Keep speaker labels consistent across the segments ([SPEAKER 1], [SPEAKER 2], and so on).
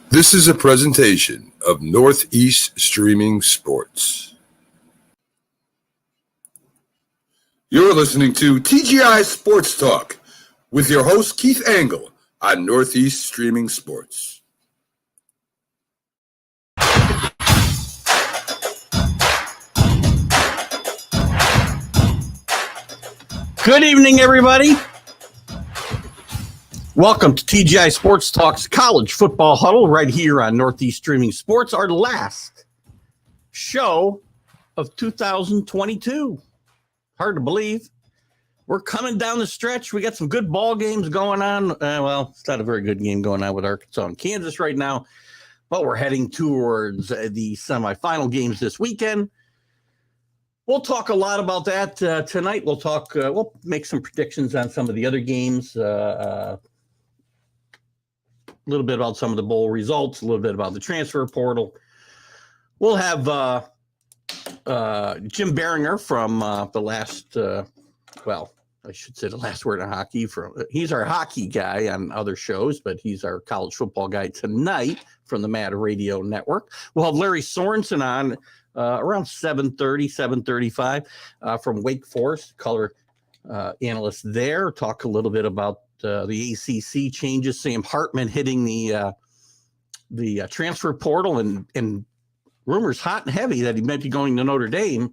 [SPEAKER 1] This is a presentation of Northeast Streaming Sports. You're listening to TGI Sports Talk with your host Keith Angle on Northeast Streaming Sports.
[SPEAKER 2] Good evening, everybody. Welcome to TGI Sports Talk's College Football Huddle right here on Northeast Streaming Sports, our last show of 2022. Hard to believe. We're coming down the stretch. We got some good ball games going on. Well, it's not a very good game going on with Arkansas and Kansas right now, but we're heading towards the semifinal games this weekend. We'll talk a lot about that tonight. We'll make some predictions on some of the other games. A little bit about some of the bowl results, a little bit about the transfer portal. We'll have Jim Biringer from the last, I should say the last word on hockey. He's our hockey guy on other shows, but he's our college football guy tonight from the Mad Radio Network. We'll have Lary Sorensen on around 7:30, 7:35 from Wake Forest, color analyst there. Talk a little bit about the ACC changes. Sam Hartman hitting the transfer portal and rumors hot and heavy that he might be going to Notre Dame.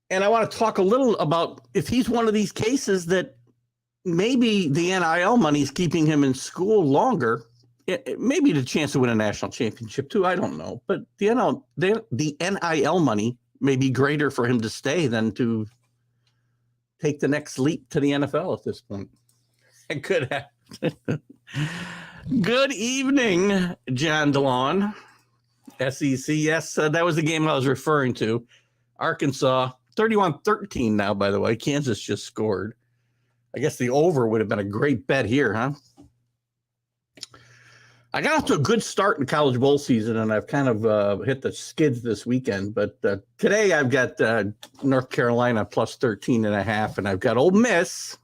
[SPEAKER 2] And I want to talk a little about if he's one of these cases that maybe the NIL money is keeping him in school longer. Maybe the chance to win a national championship too. I don't know, but the NIL money may be greater for him to stay than to take the next leap to the NFL at this point. It could happen. Good evening, John DeLon. SEC. Yes, that was the game I was referring to. Arkansas, 31-13 now, by the way. Kansas just scored. I guess the over would have been a great bet here, huh? I got off to a good start in college bowl season, and I've kind of hit the skids this weekend. But today I've got North Carolina plus 13.5, and I've got Ole Miss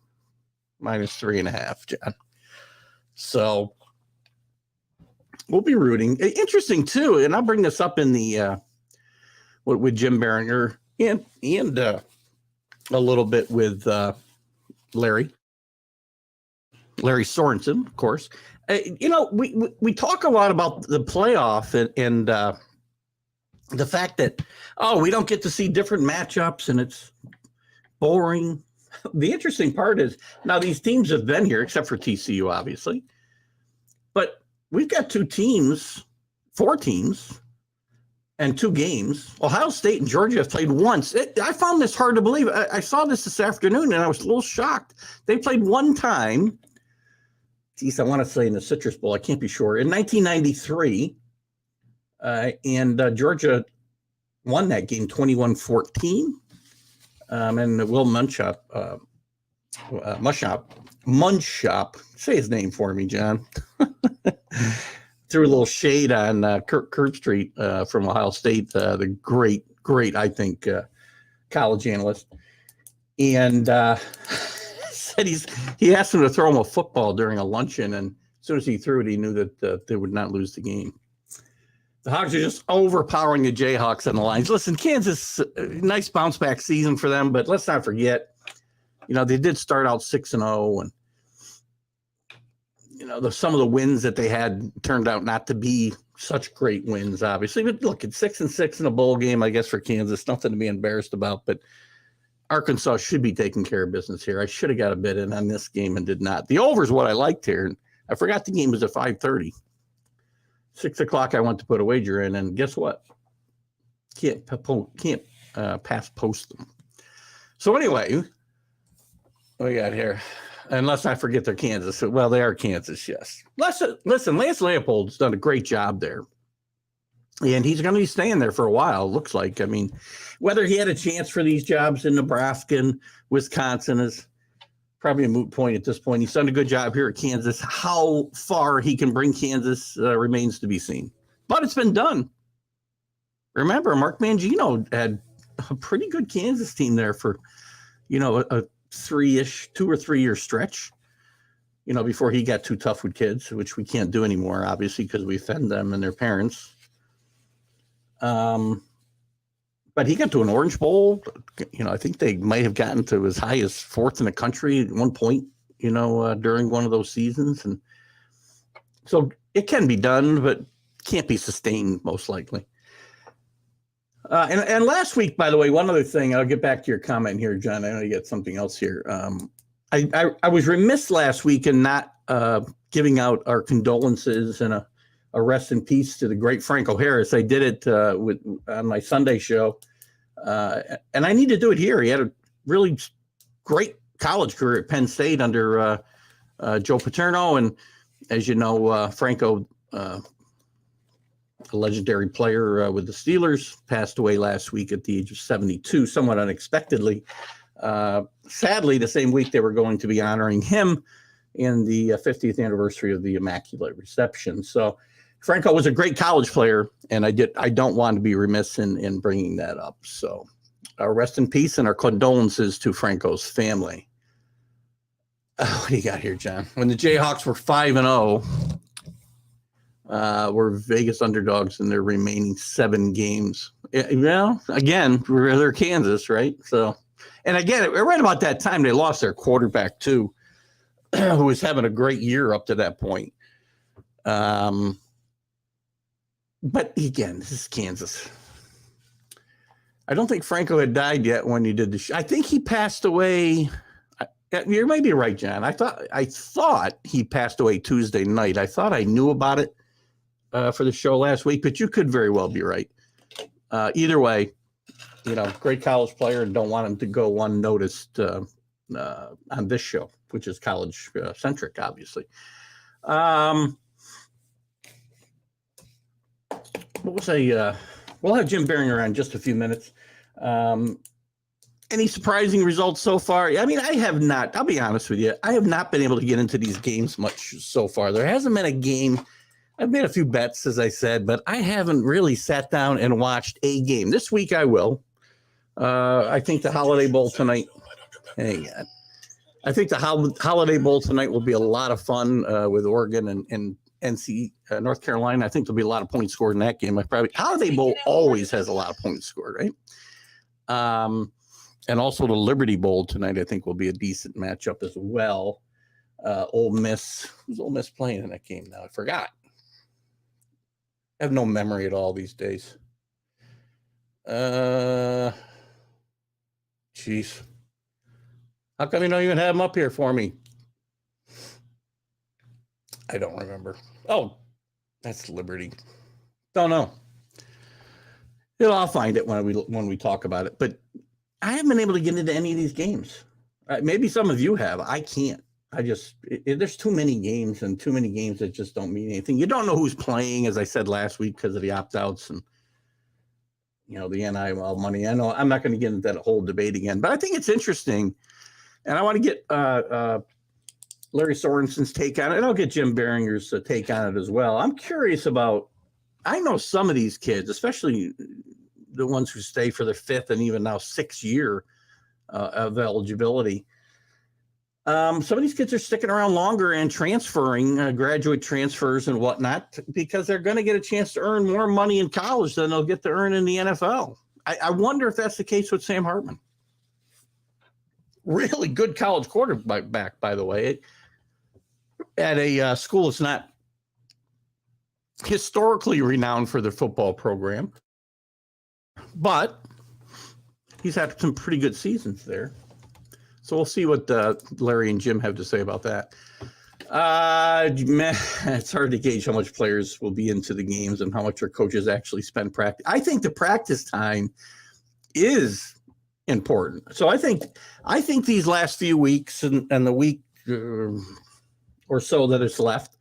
[SPEAKER 2] minus 3.5, John. So we'll be rooting. Interesting, too, and I'll bring this up in the with Jim Biringer and a little bit with Lary Sorensen, of course. We talk a lot about the playoff and the fact that, we don't get to see different matchups and it's boring. The interesting part is now these teams have been here, except for TCU, obviously. But we've got four teams, and 2 games. Ohio State and Georgia have played once. I found this hard to believe. I saw this afternoon, and I was a little shocked. They played one time. Geez, I want to say in the Citrus Bowl. I can't be sure. In 1993, and Georgia won that game 21-14. And Will Munchop, say his name for me, John. Threw a little shade on Kirk Herbstreit from Ohio State, the great, I think, college analyst. And said he asked him to throw him a football during a luncheon, and as soon as he threw it, he knew that they would not lose the game. The Hogs are just overpowering the Jayhawks on the lines. Listen, Kansas, nice bounce back season for them, but let's not forget, they did start out 6-0, and some of the wins that they had turned out not to be such great wins, obviously. But look, it's 6-6 in a bowl game, I guess, for Kansas. Nothing to be embarrassed about, but Arkansas should be taking care of business here. I should have got a bid in on this game and did not. The over is what I liked here. And I forgot the game was at 5:30. 6 o'clock, I went to put a wager in, and guess what? Can't pass post them. So anyway, what we got here? And let's not forget they're Kansas. Well, they are Kansas, yes. Listen, Lance Leopold's done a great job there. And he's going to be staying there for a while, looks like. I mean, whether he had a chance for these jobs in Nebraska and Wisconsin is probably a moot point at this point. He's done a good job here at Kansas. How far he can bring Kansas remains to be seen. But it's been done. Remember, Mark Mancini had a pretty good Kansas team there for, a 2 or 3 year stretch. before he got too tough with kids, which we can't do anymore, obviously, because we offend them and their parents. But he got to an Orange Bowl. I think they might have gotten to as high as fourth in the country at one point, during one of those seasons. And so it can be done, but can't be sustained most likely. And last week, by the way, one other thing, I'll get back to your comment here, John. I know you got something else here. I was remiss last week in not giving out our condolences and a rest in peace to the great Franco Harris. I did it on my Sunday show, and I need to do it here. He had a really great college career at Penn State under Joe Paterno, and as you know, Franco, a legendary player with the Steelers, passed away last week at the age of 72, somewhat unexpectedly. Sadly, the same week they were going to be honoring him in the 50th anniversary of the Immaculate Reception. So Franco was a great college player, and I don't want to be remiss in bringing that up. So rest in peace and our condolences to Franco's family. What do you got here, John? When the Jayhawks were 5-0, were Vegas underdogs in their remaining 7 games. Well, again, they're Kansas, right? So, and again, right about that time, they lost their quarterback too, who was having a great year up to that point. But again, this is Kansas. I don't think Franco had died yet when he did the show. I think he passed away. You might be right, John. I thought he passed away Tuesday night. I thought I knew about it for the show last week, but you could very well be right. Either way, great college player, and don't want him to go unnoticed on this show, which is college centric, obviously. We'll have Jim Biringer on in just a few minutes. Any surprising results so far? I mean, I have not. I'll be honest with you. I have not been able to get into these games much so far. There hasn't been a game. I've made a few bets, as I said, but I haven't really sat down and watched a game. This week I will. I think the Holiday Bowl tonight. Hang on. I think the Holiday Bowl tonight will be a lot of fun with Oregon and NC North Carolina. I think there'll be a lot of points scored in that game. Holiday Bowl always has a lot of points scored, right? And also the Liberty Bowl tonight, I think, will be a decent matchup as well. Ole Miss. Who's Ole Miss playing in that game now? I forgot. I have no memory at all these days. Jeez. How come you don't even have them up here for me? I don't remember. Oh, that's Liberty. Don't know. I'll find it when we talk about it. But I haven't been able to get into any of these games. Maybe some of you have. I can't. There's too many games and too many games that just don't mean anything. You don't know who's playing, as I said last week, because of the opt-outs and the NIL money. I know I'm not going to get into that whole debate again, but I think it's interesting, and I want to get Lary Sorensen's take on it, and I'll get Jim Biringer's take on it as well. I'm curious about. I know some of these kids, especially the ones who stay for their 5th and even now 6th year of eligibility. Some of these kids are sticking around longer and transferring, graduate transfers and whatnot, because they're going to get a chance to earn more money in college than they'll get to earn in the NFL. I wonder if that's the case with Sam Hartman. Really good college quarterback, by the way, at a school that's not historically renowned for their football program. But he's had some pretty good seasons there. So we'll see what Larry and Jim have to say about that. It's hard to gauge how much players will be into the games and how much our coaches actually spend practice. I think the practice time is important. So I think these last few weeks and the week or so that is left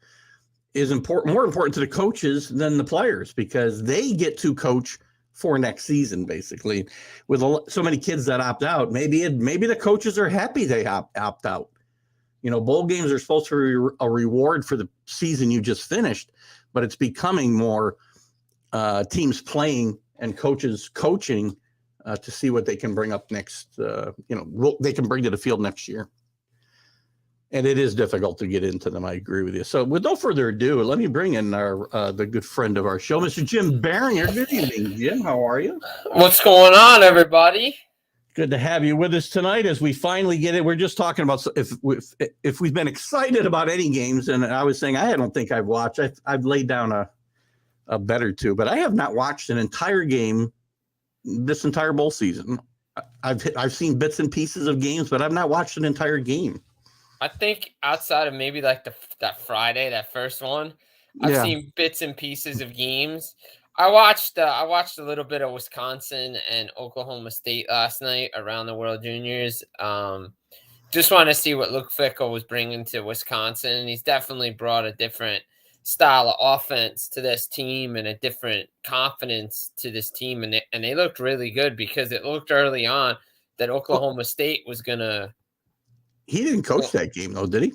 [SPEAKER 2] is more important to the coaches than the players, because they get to coach for next season, basically. With so many kids that opt out, maybe the coaches are happy they opt out. Bowl games are supposed to be a reward for the season you just finished, but it's becoming more teams playing and coaches coaching to see what they can bring up next. They can bring to the field next year. And it is difficult to get into them. I agree with you. So with no further ado, let me bring in our the good friend of our show, Mr. Jim Biringer. Good evening, Jim. How are you?
[SPEAKER 3] What's going on, everybody?
[SPEAKER 2] Good to have you with us tonight as we finally get it. We're just talking about if we've been excited about any games, and I was saying I don't think I've watched. I've laid down a bet or two, but I have not watched an entire game this entire bowl season. I've seen bits and pieces of games, but I've not watched an entire game.
[SPEAKER 3] I think outside of maybe like that Friday, that first one, I've seen bits and pieces of games. I watched a little bit of Wisconsin and Oklahoma State last night around the World Juniors. Just want to see what Luke Fickell was bringing to Wisconsin. He's definitely brought a different style of offense to this team and a different confidence to this team, and they looked really good because it looked early on that Oklahoma State was gonna.
[SPEAKER 2] He didn't coach that game, though, did he?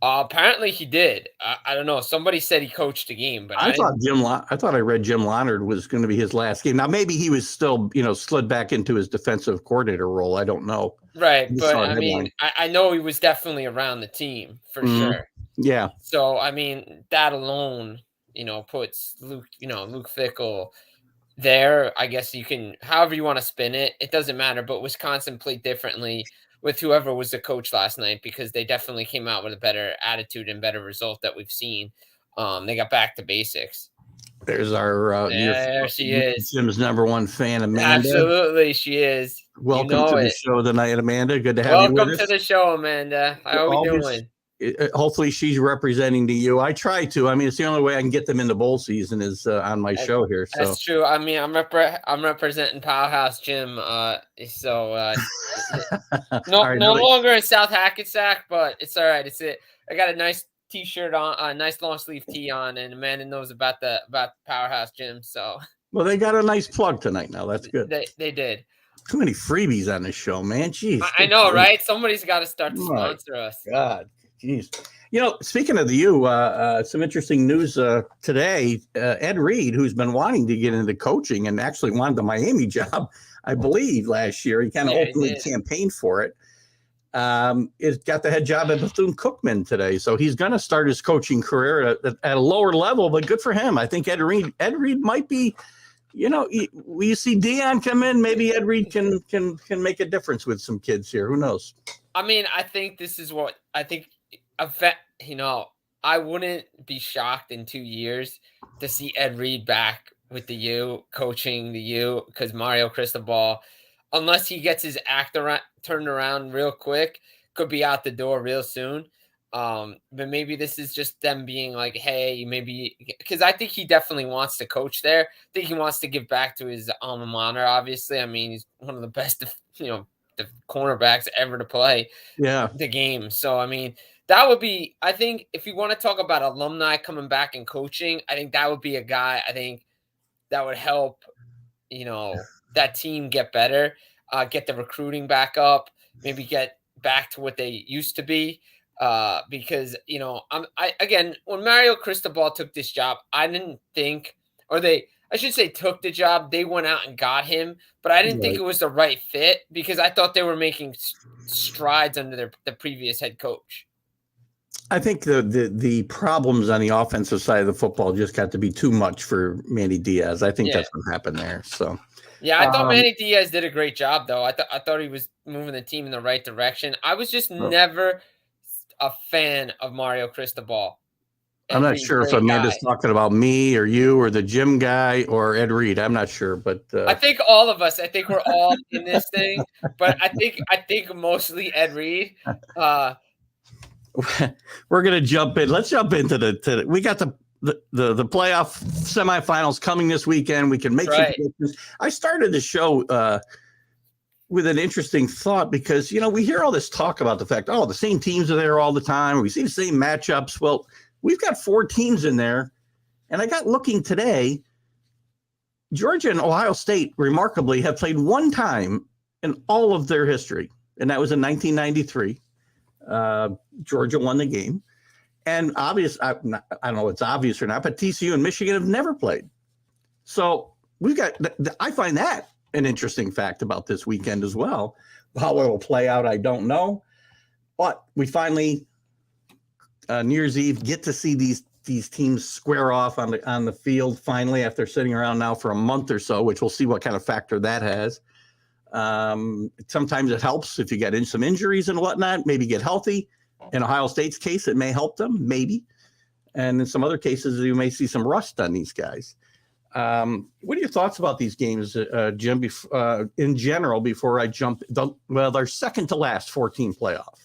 [SPEAKER 3] Apparently he did. I don't know. Somebody said he coached a game, but I
[SPEAKER 2] thought I read Jim Leonard was going to be his last game. Now maybe he was still, slid back into his defensive coordinator role. I don't know.
[SPEAKER 3] Right, but I mean, I know he was definitely around the team for sure.
[SPEAKER 2] Yeah.
[SPEAKER 3] So I mean, that alone, puts Luke Fickell there. I guess you can, however you want to spin it. It doesn't matter. But Wisconsin played differently with whoever was the coach last night because they definitely came out with a better attitude and better result that we've seen. They got back to basics.
[SPEAKER 2] There's our
[SPEAKER 3] there she is.
[SPEAKER 2] Jim's number one fan, Amanda.
[SPEAKER 3] Absolutely, she is.
[SPEAKER 2] Welcome to the show tonight, Amanda. Good to have you with us.
[SPEAKER 3] Welcome to the show, Amanda. How are we doing?
[SPEAKER 2] Hopefully she's representing to you. I try to. I mean, it's the only way I can get them into bowl season is on my show here. So
[SPEAKER 3] that's true. I mean, I'm representing Powerhouse Jim. No longer in South Hackensack, but it's all right. I got a nice T-shirt on, a nice long sleeve tee on, and Amanda knows about Powerhouse Jim. So
[SPEAKER 2] well, they got a nice plug tonight. Now that's good.
[SPEAKER 3] They did.
[SPEAKER 2] Too many freebies on this show, man. Jeez.
[SPEAKER 3] I know, right? Somebody's got to start to sponsor us.
[SPEAKER 2] God. Jeez. Speaking of you, some interesting news today. Ed Reed, who's been wanting to get into coaching and actually wanted the Miami job, I believe, last year. He kind of openly campaigned for it. Is got the head job at Bethune-Cookman today. So he's going to start his coaching career at a lower level, but good for him. I think Ed Reed might be, we see Dion come in, maybe Ed Reed can make a difference with some kids here. Who knows?
[SPEAKER 3] I mean, I think this is what I think. I wouldn't be shocked in 2 years to see Ed Reed back with the U, coaching the U, because Mario Cristobal, unless he gets his act turned around real quick, could be out the door real soon. But maybe this is just them being like, hey, maybe, because I think he definitely wants to coach there. I think he wants to give back to his alma mater, obviously. I mean, he's one of the best, the cornerbacks ever to play the game. So, I mean, that would be, I think, if you want to talk about alumni coming back and coaching, I think that would be a guy, I think, that would help, that team get better, get the recruiting back up, maybe get back to what they used to be. Because, again, when Mario Cristobal took this job, I didn't think, I should say took the job, they went out and got him, but I didn't think it was the right fit because I thought they were making strides under the previous head coach.
[SPEAKER 2] I think the problems on the offensive side of the football just got to be too much for Manny Diaz. I think that's what happened there. So
[SPEAKER 3] yeah, I thought Manny Diaz did a great job, though. I thought he was moving the team in the right direction. I was just never a fan of Mario Cristobal.
[SPEAKER 2] I'm not sure if Amanda's talking about me or you or the gym guy or Ed Reed. I'm not sure, but
[SPEAKER 3] I think all of us. I think we're all in this thing, but I think mostly Ed Reed.
[SPEAKER 2] We're gonna jump in. Let's jump into we got the playoff semifinals coming this weekend. We can make some predictions. I started the show with an interesting thought because we hear all this talk about the fact, the same teams are there all the time. We see the same matchups. Well, we've got 4 teams in there, and I got looking today. Georgia and Ohio State, remarkably, have played one time in all of their history, and that was in 1993. Georgia won the game. And I don't know if it's obvious or not, but TCU and Michigan have never played. So we've got, I find that an interesting fact about this weekend as well. How it will play out, I don't know. But we finally New Year's Eve, get to see these teams square off on the field finally after sitting around now for a month or so, which we'll see what kind of factor that has. Sometimes it helps if you get in some injuries and whatnot, maybe get healthy. In Ohio State's case, it may help them, maybe. And in some other cases, you may see some rust on these guys. What are your thoughts about these games, Jim, in general, before I jump? They're second to last 14 playoff.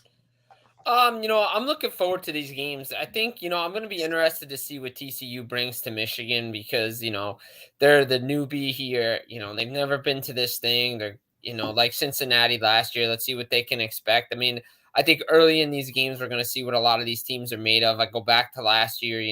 [SPEAKER 3] I'm looking forward to these games. I think, I'm going to be interested to see what TCU brings to Michigan because, they're the newbie here. They've never been to this thing. They're, like Cincinnati last year. Let's see what they can expect. I mean, I think early in these games, we're going to see what a lot of these teams are made of. I go back to last year,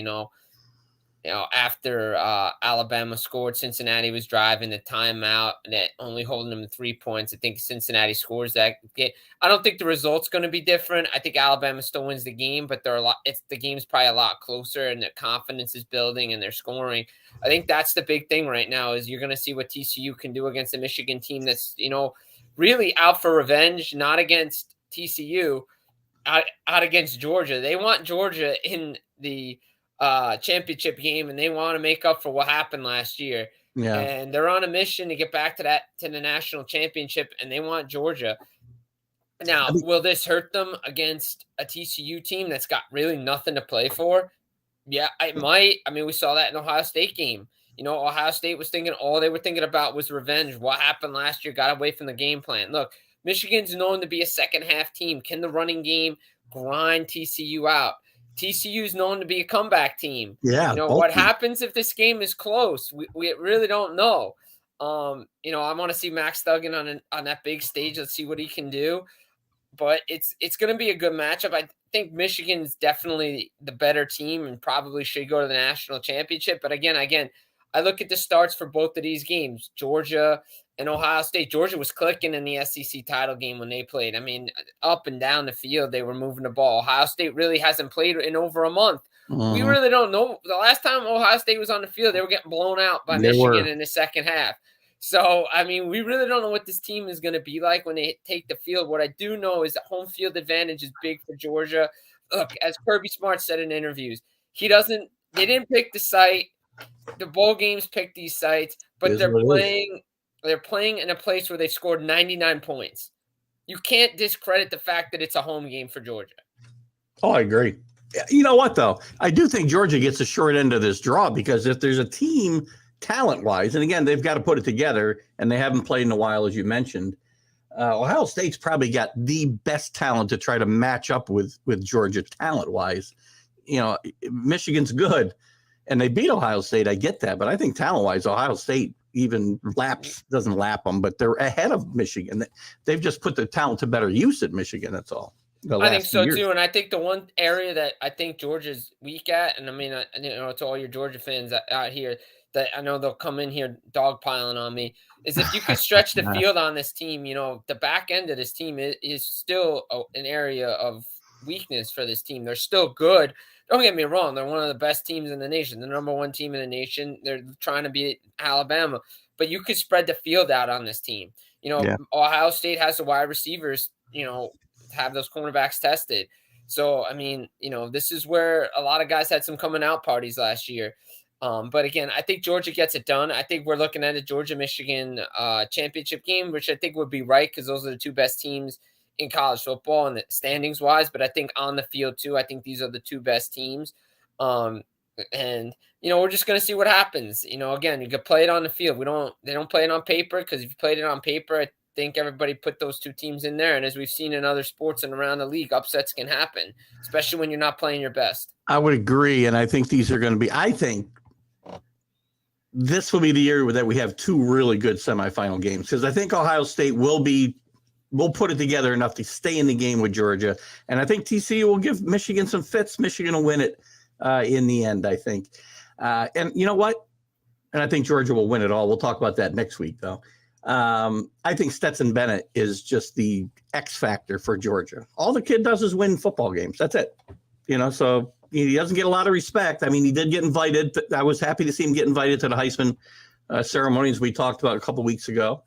[SPEAKER 3] after Alabama scored, Cincinnati was driving the timeout and only holding them to 3 points. I think Cincinnati scores that game. I don't think the result's going to be different. I think Alabama still wins the game, but the game's probably a lot closer and the confidence is building and they're scoring. I think that's the big thing right now is you're going to see what TCU can do against a Michigan team that's, really out for revenge, not against TCU, out against Georgia. They want Georgia in the championship game and they want to make up for what happened last year.
[SPEAKER 2] Yeah.
[SPEAKER 3] And they're on a mission to get back to the national championship and they want Georgia. Now, will this hurt them against a TCU team that's got really nothing to play for? Yeah, it might. I mean, we saw that in the Ohio State game. Ohio State was thinking all they were thinking about was revenge. What happened last year got away from the game plan. Look, Michigan's known to be a second half team. Can the running game grind TCU out? TCU is known to be a comeback team.
[SPEAKER 2] Yeah.
[SPEAKER 3] What happens if this game is close? We really don't know. I want to see Max Duggan on that big stage. Let's see what he can do. But it's going to be a good matchup. I think Michigan's definitely the better team and probably should go to the national championship. But again, I look at the starts for both of these games, Georgia and Ohio State. Georgia was clicking in the SEC title game when they played. I mean, up and down the field, they were moving the ball. Ohio State really hasn't played in over a month. We really don't know. The last time Ohio State was on the field, they were getting blown out by Michigan in the second half. So, I mean, we really don't know what this team is going to be like when they take the field. What I do know is that home field advantage is big for Georgia. Look, as Kirby Smart said in interviews, they didn't pick the site. The bowl games pick these sites, but they're playing in a place where they scored 99 points. You can't discredit the fact that it's a home game for Georgia.
[SPEAKER 2] Oh, I agree. You know what, though? I do think Georgia gets a short end of this draw because if there's a team talent-wise, and again, they've got to put it together, and they haven't played in a while, as you mentioned, Ohio State's probably got the best talent to try to match up with Georgia talent-wise. Michigan's good, and they beat Ohio State. I get that, but I think talent-wise, Ohio State even doesn't lap them, but they're ahead of Michigan. They've just put their talent to better use at Michigan, that's all.
[SPEAKER 3] I think so too, and I think the one area that I think Georgia's weak at, and I mean, to all your Georgia fans out here, that I know they'll come in here dogpiling on me, is if you could stretch the field on this team, the back end of this team is still an area of weakness for this team. They're still good. Don't get me wrong. They're one of the best teams in the nation, the number one team in the nation. They're trying to beat Alabama, but you could spread the field out on this team. Ohio State has the wide receivers, have those cornerbacks tested. So, I mean, this is where a lot of guys had some coming out parties last year. But again, I think Georgia gets it done. I think we're looking at a Georgia-Michigan championship game, which I think would be right because those are the two best teams in college football and standings wise. But I think on the field too, I think these are the two best teams. And we're just going to see what happens. Again, you could play it on the field. They don't play it on paper because if you played it on paper, I think everybody put those two teams in there. And as we've seen in other sports and around the league, upsets can happen, especially when you're not playing your best. I
[SPEAKER 2] would agree. And I think these are going to be, this will be the year that we have two really good semifinal games because I think Ohio State will put it together enough to stay in the game with Georgia. And I think TCU will give Michigan some fits. Michigan will win it in the end, I think. And you know what? And I think Georgia will win it all. We'll talk about that next week, though. I think Stetson Bennett is just the X factor for Georgia. All the kid does is win football games. That's it. So he doesn't get a lot of respect. I mean, he did get invited. I was happy to see him get invited to the Heisman ceremonies we talked about a couple weeks ago.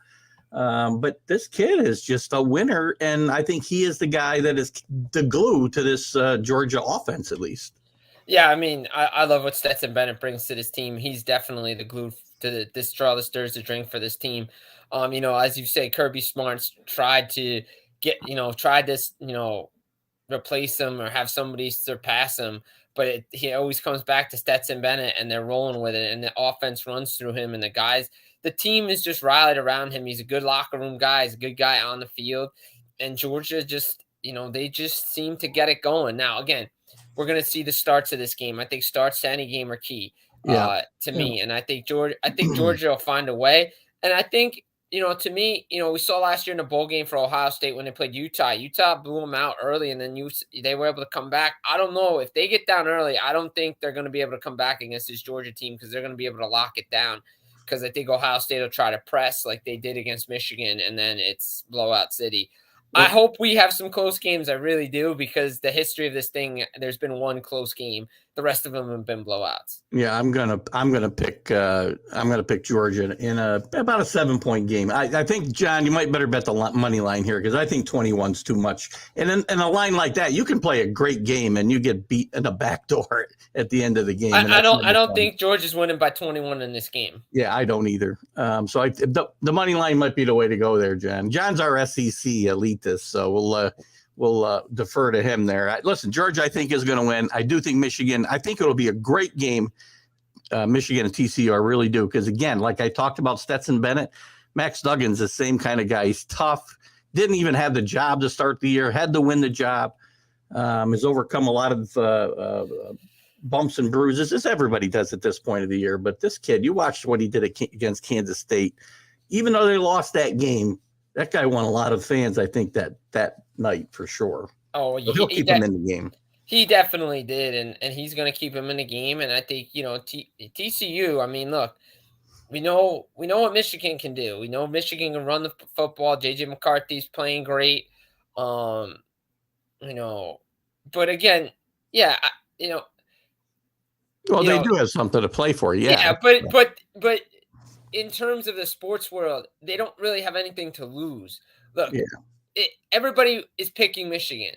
[SPEAKER 2] But this kid is just a winner, and I think he is the guy that is the glue to this Georgia offense, at least.
[SPEAKER 3] Yeah, I mean, I love what Stetson Bennett brings to this team. He's definitely the glue to this straw that stirs the drink for this team. As you say, Kirby Smart's tried to tried this, replace him or have somebody surpass him, but he always comes back to Stetson Bennett, and they're rolling with it, and the offense runs through him, and the team is just rallied around him. He's a good locker room guy. He's a good guy on the field, and Georgia just, they just seem to get it going. Now, again, we're going to see the starts of this game. I think starts to any game are key to me, and I think Georgia will find a way, and I think. To me, we saw last year in the bowl game for Ohio State when they played Utah. Utah blew them out early, and then they were able to come back. I don't know if they get down early. I don't think they're going to be able to come back against this Georgia team because they're going to be able to lock it down. Because I think Ohio State will try to press like they did against Michigan, and then it's blowout city. I hope we have some close games. I really do, because the history of this thing, there's been one close game. The rest of them have been blowouts.
[SPEAKER 2] Yeah, I'm gonna pick Georgia in about a 7-point game. I think, John, you might better bet the money line here, because I think 21's too much. And in a line like that, you can play a great game and you get beat in the back door at the end of the game.
[SPEAKER 3] I don't think Georgia's winning by 21 in this game.
[SPEAKER 2] Yeah, I don't either. So the money line might be the way to go there, John. John's our SEC elitist, so we'll defer to him there. Listen, Georgia, I think, is going to win. I do think Michigan, I think it'll be a great game, Michigan and TCU. I really do. Because, again, like I talked about Stetson Bennett, Max Duggan's the same kind of guy. He's tough, didn't even have the job to start the year, had to win the job, has overcome a lot of bumps and bruises, as everybody does at this point of the year. But this kid, you watched what he did against Kansas State. Even though they lost that game, that guy won a lot of fans, I think, that night for sure.
[SPEAKER 3] Oh,
[SPEAKER 2] so he'll keep him in the game.
[SPEAKER 3] He definitely did, and he's going to keep him in the game. And I think, TCU, I mean, look, we know what Michigan can do. We know Michigan can run the football. J.J. McCarthy's playing great. But again, yeah,
[SPEAKER 2] well, they do have something to play for, yeah.
[SPEAKER 3] But in terms of the sports world, they don't really have anything to lose. Look, everybody is picking Michigan.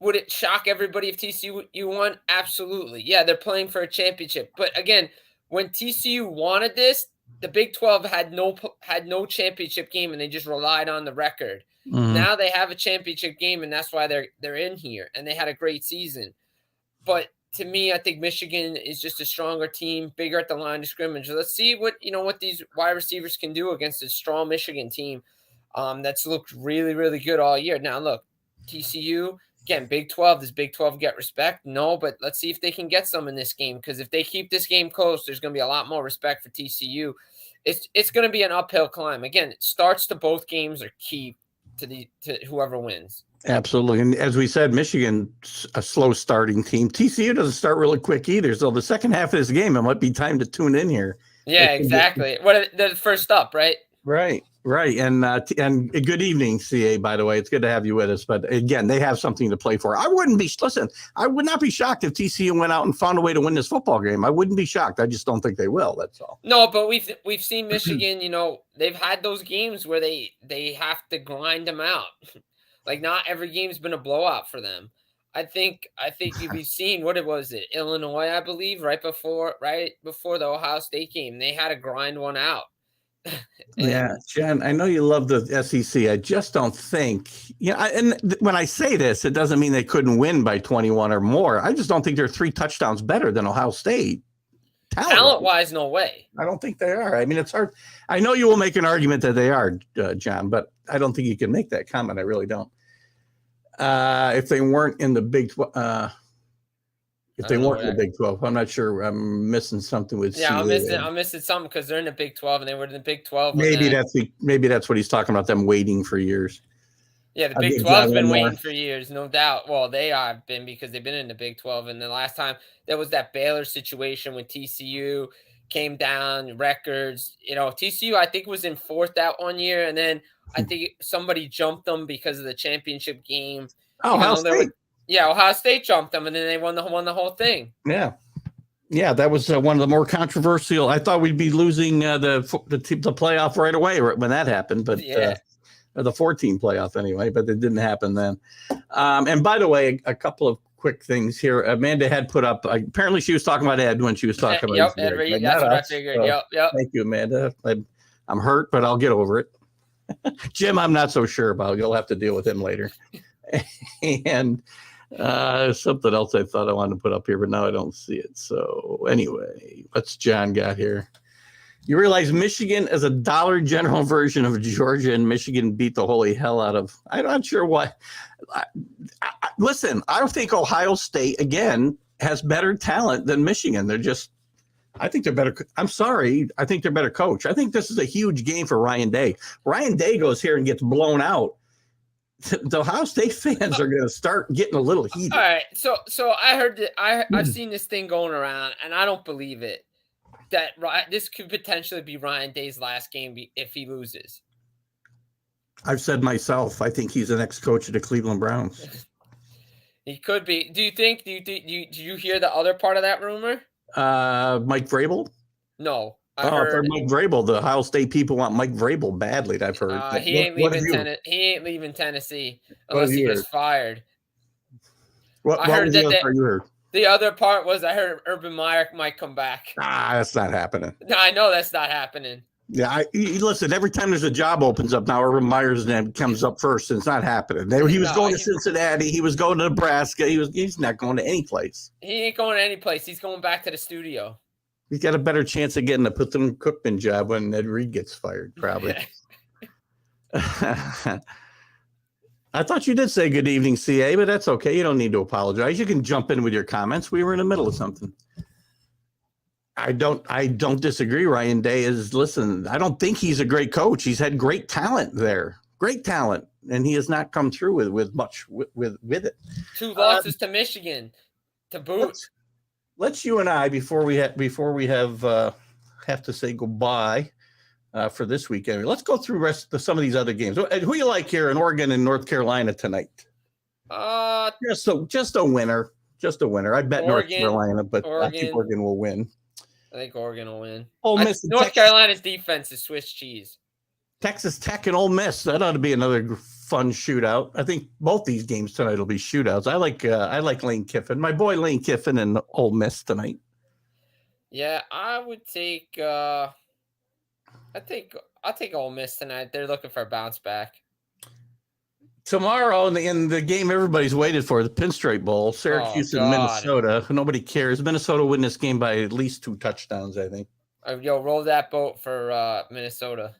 [SPEAKER 3] Would it shock everybody if TCU won? Absolutely. Yeah, they're playing for a championship. But again, when TCU wanted this, the Big 12 had no championship game, and they just relied on the record. Mm-hmm. Now they have a championship game, and that's why they're in here, and they had a great season. But to me, I think Michigan is just a stronger team, bigger at the line of scrimmage. Let's see what these wide receivers can do against a strong Michigan team that's looked really, really good all year. Now, look, TCU, again, Big 12. Does Big 12 get respect? No, but let's see if they can get some in this game, because if they keep this game close, there's going to be a lot more respect for TCU. It's going to be an uphill climb. Again, starts to both games are key to whoever wins.
[SPEAKER 2] Absolutely. And as we said, Michigan's a slow starting team. TCU doesn't start really quick either. So the second half of this game, it might be time to tune in here.
[SPEAKER 3] Yeah, exactly. They're first up, right?
[SPEAKER 2] Right. And good evening, CA, by the way. It's good to have you with us. But again, they have something to play for. I would not be shocked if TCU went out and found a way to win this football game. I wouldn't be shocked. I just don't think they will. That's all.
[SPEAKER 3] No, but we've seen Michigan, they've had those games where they have to grind them out. Like, not every game's been a blowout for them. I think we've seen, what was it, Illinois, I believe, right before the Ohio State game. They had to grind one out.
[SPEAKER 2] Yeah, Jen, I know you love the SEC. I just don't think, and when I say this, it doesn't mean they couldn't win by 21 or more. I just don't think they're 3 touchdowns better than Ohio State.
[SPEAKER 3] Talent-wise, no way.
[SPEAKER 2] I don't think they are. I mean, it's hard. I know you will make an argument that they are, John, but I don't think you can make that comment. I really don't. If they weren't in the Big 12, if they weren't in the Big 12, I'm not sure. I'm missing something with.
[SPEAKER 3] Yeah, I'm missing something because they're in the Big 12 and they were in the Big 12.
[SPEAKER 2] Maybe that's what he's talking about. Them waiting for years.
[SPEAKER 3] Yeah, the Big 12's been waiting for years, no doubt. Well, they have been, because they've been in the Big 12. And the last time there was that Baylor situation when TCU came down, records. TCU, I think, was in 4th that one year. And then I think somebody jumped them because of the championship game.
[SPEAKER 2] Oh, Ohio State.
[SPEAKER 3] Ohio State jumped them, and then they won the whole thing.
[SPEAKER 2] Yeah. Yeah, that was one of the more controversial. I thought we'd be losing the playoff right away when that happened, but the 14 playoff anyway, but it didn't happen then. And by the way, a couple of quick things here. Amanda had put up, apparently she was talking about Ed when she was talking about
[SPEAKER 3] Ed Reed. That's what I figured. Yep.
[SPEAKER 2] Thank you, Amanda. I'm hurt, but I'll get over it. Jim, I'm not so sure about. You'll have to deal with him later. And something else I thought I wanted to put up here, but now I don't see it. So anyway, what's John got here? You realize Michigan is a Dollar General version of Georgia, and Michigan beat the holy hell out of. I'm not sure why. Listen, I think Ohio State again has better talent than Michigan. I think they're better. I'm sorry. I think they're better coach. I think this is a huge game for Ryan Day. Ryan Day goes here and gets blown out. The Ohio State fans are going to start getting a little heated.
[SPEAKER 3] All right. So I heard that I've seen this thing going around, and I don't believe it. That this could potentially be Ryan Day's last game if he loses.
[SPEAKER 2] I've said myself, I think he's the next coach of the Cleveland Browns.
[SPEAKER 3] He could be. Do you hear the other part of that rumor?
[SPEAKER 2] Mike Vrabel?
[SPEAKER 3] No.
[SPEAKER 2] I heard Mike Vrabel. The Ohio State people want Mike Vrabel badly. I've heard.
[SPEAKER 3] He ain't leaving Tennessee unless he gets fired.
[SPEAKER 2] What was the other part you heard?
[SPEAKER 3] The other part was I heard Urban Meyer might come back.
[SPEAKER 2] That's not happening.
[SPEAKER 3] No, I know that's not happening.
[SPEAKER 2] Yeah, listen, every time there's a job opens up now, Urban Meyer's name comes up first, and it's not happening. He was going to Cincinnati. He was going to Nebraska. He's not going to any place.
[SPEAKER 3] He ain't going to any place. He's going back to the studio.
[SPEAKER 2] He's got a better chance of getting a Putham-Cookman job when Ed Reed gets fired, probably. I thought you did say good evening, CA, but that's okay. You don't need to apologize. You can jump in with your comments. We were in the middle of something. I don't disagree. Ryan Day listen, I don't think he's a great coach. He's had great talent there. Great talent. And he has not come through with much with it.
[SPEAKER 3] 2 losses to Michigan to boot.
[SPEAKER 2] Let's you and I before we have to say goodbye for this weekend. Let's go through some of these other games. Who you like here in Oregon and North Carolina tonight? Just a winner. Just a winner. I bet Oregon, North Carolina, but I think Oregon will win.
[SPEAKER 3] I think Oregon will win.
[SPEAKER 2] North
[SPEAKER 3] Carolina's defense is Swiss cheese.
[SPEAKER 2] Texas Tech and Ole Miss. That ought to be another fun shootout. I think both these games tonight will be shootouts. I like Lane Kiffin. My boy Lane Kiffin and Ole Miss tonight. Yeah,
[SPEAKER 3] I would take. I'll take Ole Miss tonight. They're looking for a bounce back.
[SPEAKER 2] Tomorrow in the game everybody's waited for, the Pinstripe Bowl, Syracuse and Minnesota. Nobody cares. Minnesota win this game by at least 2 touchdowns, I think.
[SPEAKER 3] Roll that boat for Minnesota.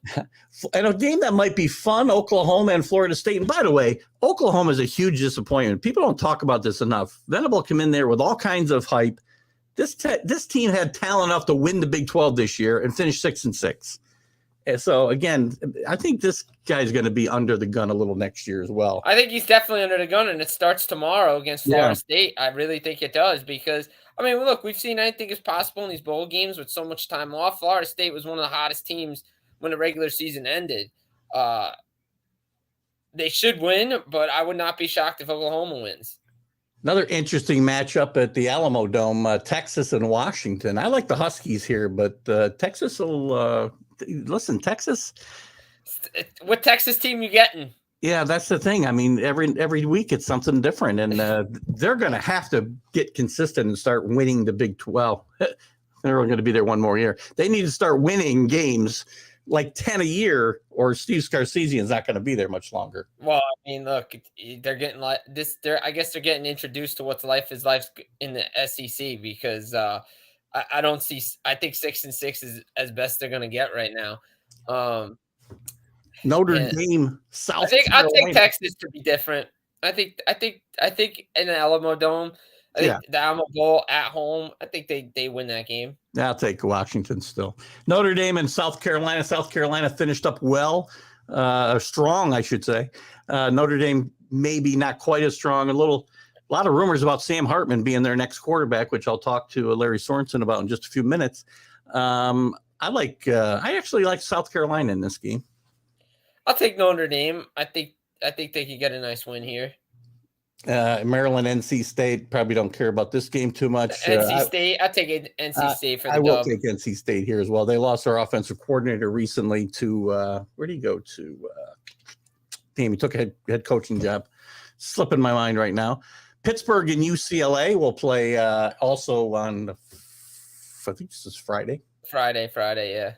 [SPEAKER 2] And a game that might be fun, Oklahoma and Florida State. And by the way, Oklahoma is a huge disappointment. People don't talk about this enough. Venable come in there with all kinds of hype. This team had talent enough to win the Big 12 this year and finish 6-6. And so, again, I think this guy's going to be under the gun a little next year as well.
[SPEAKER 3] I think he's definitely under the gun, and it starts tomorrow against Florida State. I really think it does because, I mean, look, we've seen anything is possible in these bowl games with so much time off. Florida State was one of the hottest teams when the regular season ended. They should win, but I would not be shocked if Oklahoma wins.
[SPEAKER 2] Another interesting matchup at the Alamo Dome, Texas and Washington. I like the Huskies here, but Texas will listen, Texas.
[SPEAKER 3] What Texas team you getting?
[SPEAKER 2] Yeah, that's the thing. I mean, every week it's something different, and they're going to have to get consistent and start winning the Big 12. They're only going to be there one more year. They need to start winning games like 10 a year, or Steve Scarcesian is not going to be there much longer.
[SPEAKER 3] Well, I mean, look, they're getting like this. I guess they're getting introduced to what life is in the SEC because I don't see. I think 6-6 is as best they're going to get right now.
[SPEAKER 2] Notre Dame, South.
[SPEAKER 3] I'll take Texas to be different. I think in the Alamo Dome, the Alamo Bowl at home, I think they win that game.
[SPEAKER 2] I'll take Washington still. Notre Dame and South Carolina. South Carolina finished up well, strong, I should say. Notre Dame maybe not quite as strong. A lot of rumors about Sam Hartman being their next quarterback, which I'll talk to Lary Sorensen about in just a few minutes. I actually like South Carolina in this game.
[SPEAKER 3] I'll take Notre Dame. I think they could get a nice win here.
[SPEAKER 2] Maryland, NC State. Probably don't care about this game too much.
[SPEAKER 3] NC State. I'll take it. NC State for the
[SPEAKER 2] I will
[SPEAKER 3] dub.
[SPEAKER 2] take NC State here as well. They lost their offensive coordinator recently to where did he go to? Damn, he took a head coaching job. Slipping my mind right now. Pittsburgh and UCLA will play also on. I think this is Friday.
[SPEAKER 3] Friday, yeah.